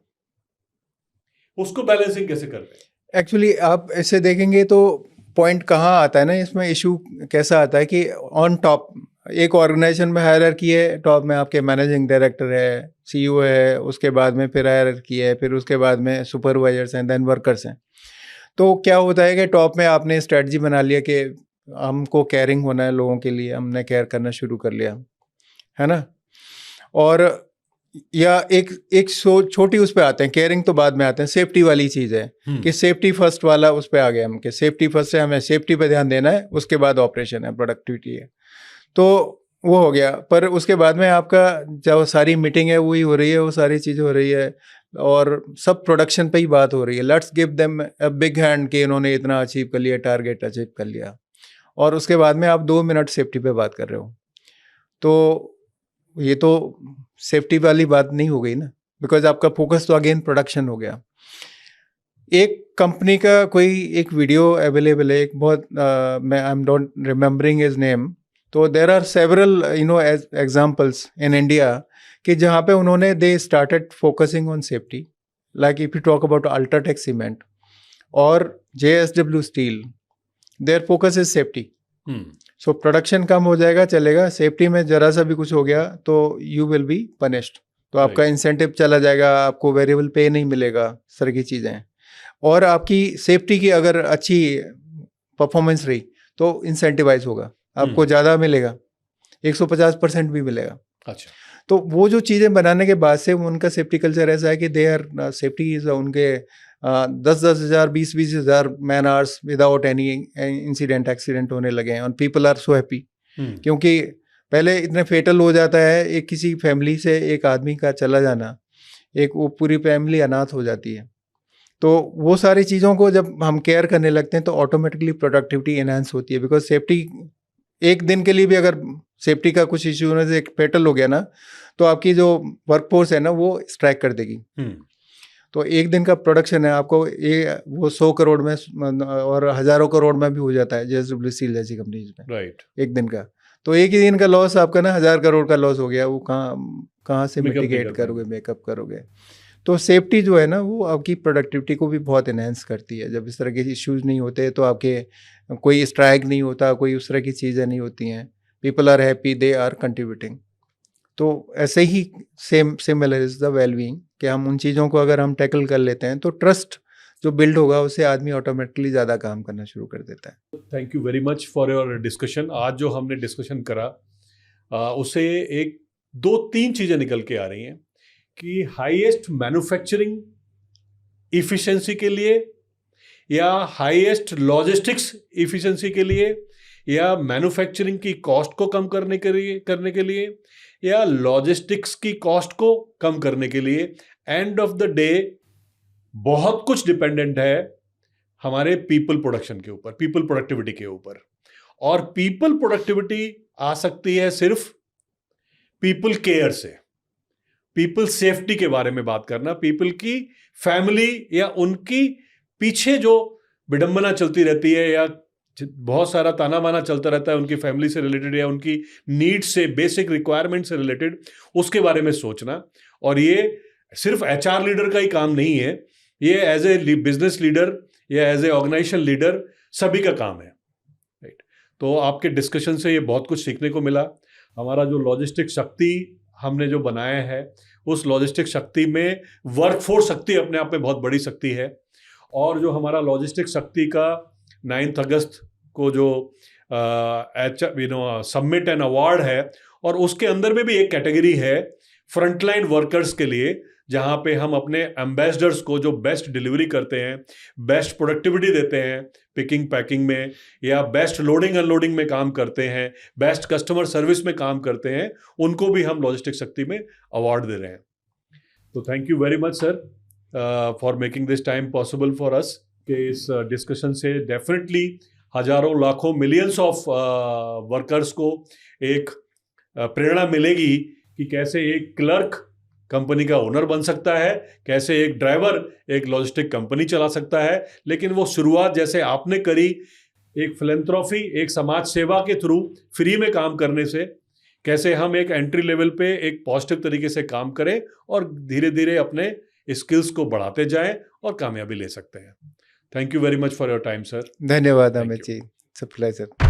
उसको बैलेंसिंग कैसे करते हैं? एक्चुअली आप ऐसे देखेंगे तो पॉइंट कहाँ आता है ना इसमें, इशू कैसा आता है कि ऑन टॉप एक ऑर्गेनाइजेशन में हायरार्की है, टॉप में आपके मैनेजिंग डायरेक्टर है, सीईओ है, उसके बाद में फिर हायरार्की है, फिर उसके बाद में सुपरवाइजर्स हैं, देन वर्कर्स हैं। तो क्या होता है कि टॉप में आपने स्ट्रेटजी बना लिया कि हमको केयरिंग होना है लोगों के लिए, हमने केयर करना शुरू कर लिया, है ना। और या एक छोटी उस पे आते हैं, केयरिंग तो बाद में आते हैं, सेफ्टी वाली चीज़ है कि सेफ्टी फर्स्ट वाला उस पे आ गया हम कि सेफ्टी फर्स्ट है, हमें सेफ्टी पे ध्यान देना है, उसके बाद ऑपरेशन है, प्रोडक्टिविटी है, तो वो हो गया। पर उसके बाद में आपका जो सारी मीटिंग है वही हो रही है, वो सारी चीज़ हो रही है और सब प्रोडक्शन पे ही बात हो रही है। Let's give them a big hand कि इन्होंने इतना अचीव कर लिया, टारगेट अचीव कर लिया, और उसके बाद में आप 2 मिनट सेफ्टी पे बात कर रहे हो, तो ये तो सेफ्टी वाली बात नहीं हो गई ना, बिकॉज आपका फोकस तो अगेन प्रोडक्शन हो गया। एक कंपनी का कोई एक वीडियो अवेलेबल है, एक बहुत मैं I am not remembering his name, तो there are several examples in India कि जहाँ पे उन्होंने they started focusing on safety, like if you talk about UltraTech cement और JSW steel, there focus is safety. So production कम हो जाएगा चलेगा, सेफ्टी में जरा सा भी कुछ हो गया तो यू विल बी पनिश्ड, तो आपका इंसेंटिव चला जाएगा, आपको वेरिएबल पे नहीं मिलेगा, इस तरह की चीज़ें। और आपकी सेफ्टी की अगर अच्छी परफॉर्मेंस रही तो इंसेंटिवाइज होगा, आपको ज़्यादा मिलेगा, 150% भी मिलेगा। अच्छा, तो वो जो चीज़ें बनाने के बाद से उनका सेफ्टी कल्चर ऐसा है कि दे आर सेफ्टी इज उनके 10-10 हज़ार 20-20 हज़ार man hours without any incident accident होने लगे हैं, और पीपल आर सो हैप्पी, क्योंकि पहले इतने फेटल हो जाता है, एक किसी फैमिली से एक आदमी का चला जाना, एक वो पूरी फैमिली अनाथ हो जाती है। तो वो सारी चीज़ों को जब हम केयर करने लगते हैं तो ऑटोमेटिकली प्रोडक्टिविटी एनहांस होती है, बिकॉज सेफ्टी एक दिन के लिए भी अगर सेफ्टी का कुछ इश्यू होने से एक फेटल हो गया ना, तो आपकी जो वर्कफोर्स है ना वो स्ट्राइक कर देगी। तो एक दिन का प्रोडक्शन है आपको ये वो 100 करोड़ में और हज़ारों करोड़ में भी हो जाता है JSW स्टील जैसी कंपनीज में, राइट, एक दिन का। तो एक ही दिन का लॉस आपका ना 1000 करोड़ का लॉस हो गया, वो कहाँ से मिटिगेट करोगे, मेकअप करोगे। तो सेफ्टी जो है ना वो आपकी प्रोडक्टिविटी को भी बहुत इन्हेंस करती है। जब इस तरह के इश्यूज नहीं होते तो आपके कोई स्ट्राइक नहीं होता, कोई उस तरह की चीज़ें नहीं होती हैं, people are happy, they are contributing. तो ऐसे ही सिमिलर इज द वेलबींग कि हम उन चीज़ों को अगर हम टैकल कर लेते हैं तो ट्रस्ट जो बिल्ड होगा उससे आदमी ऑटोमेटिकली ज़्यादा काम करना शुरू कर देता है। Thank you very much for your discussion. आज जो हमने डिस्कशन करा उससे एक 2-3 चीज़ें निकल के आ रही हैं कि हाईएस्ट मैन्युफैक्चरिंग इफिशिएंसी के लिए या हाईएस्ट लॉजिस्टिक्स इफिशिएंसी के लिए या मैन्युफैक्चरिंग की कॉस्ट को कम करने के लिए या लॉजिस्टिक्स की कॉस्ट को कम करने के लिए, एंड ऑफ द डे बहुत कुछ डिपेंडेंट है हमारे पीपल प्रोडक्शन के ऊपर, पीपल प्रोडक्टिविटी के ऊपर। और पीपल प्रोडक्टिविटी आ सकती है सिर्फ पीपल केयर से, पीपल सेफ्टी के बारे में बात करना, पीपल की फैमिली या उनकी पीछे जो विडंबना चलती रहती है या बहुत सारा ताना बाना चलता रहता है उनकी फैमिली से रिलेटेड या उनकी नीड से, बेसिक रिक्वायरमेंट से रिलेटेड, उसके बारे में सोचना। और ये सिर्फ HR लीडर का ही काम नहीं है, ये एज ए बिजनेस लीडर या एज ए ऑर्गेनाइजेशन लीडर सभी का काम है, राइट। तो आपके डिस्कशन से ये बहुत कुछ सीखने को मिला। हमारा जो लॉजिस्टिक शक्ति हमने जो बनाया है, उस लॉजिस्टिक शक्ति में वर्कफोर्स शक्ति अपने आप में बहुत बड़ी शक्ति है। और जो हमारा लॉजिस्टिक शक्ति का 9 अगस्त को जो सबमिट एंड अवार्ड है, और उसके अंदर में भी एक कैटेगरी है फ्रंटलाइन वर्कर्स के लिए, जहां पे हम अपने एम्बेसडर्स को जो बेस्ट डिलीवरी करते हैं, बेस्ट प्रोडक्टिविटी देते हैं पिकिंग पैकिंग में, या बेस्ट लोडिंग अनलोडिंग में काम करते हैं, बेस्ट कस्टमर सर्विस में काम करते हैं, उनको भी हम लॉजिस्टिक शक्ति में अवार्ड दे रहे हैं। तो thank you very much sir for making this time possible for us, कि इस डिस्कशन से डेफिनेटली हजारों लाखों मिलियंस ऑफ वर्कर्स को एक प्रेरणा मिलेगी कि कैसे एक क्लर्क कंपनी का ओनर बन सकता है, कैसे एक ड्राइवर एक लॉजिस्टिक कंपनी चला सकता है। लेकिन वो शुरुआत जैसे आपने करी, एक फिलैंथ्रोपी, एक समाज सेवा के थ्रू फ्री में काम करने से, कैसे हम एक एंट्री लेवल पे एक पॉजिटिव तरीके से काम करें और धीरे धीरे अपने स्किल्स को बढ़ाते जाएं और कामयाबी ले सकते हैं। Thank you very much for your time sir. धन्यवाद Amit ji, it's a pleasure.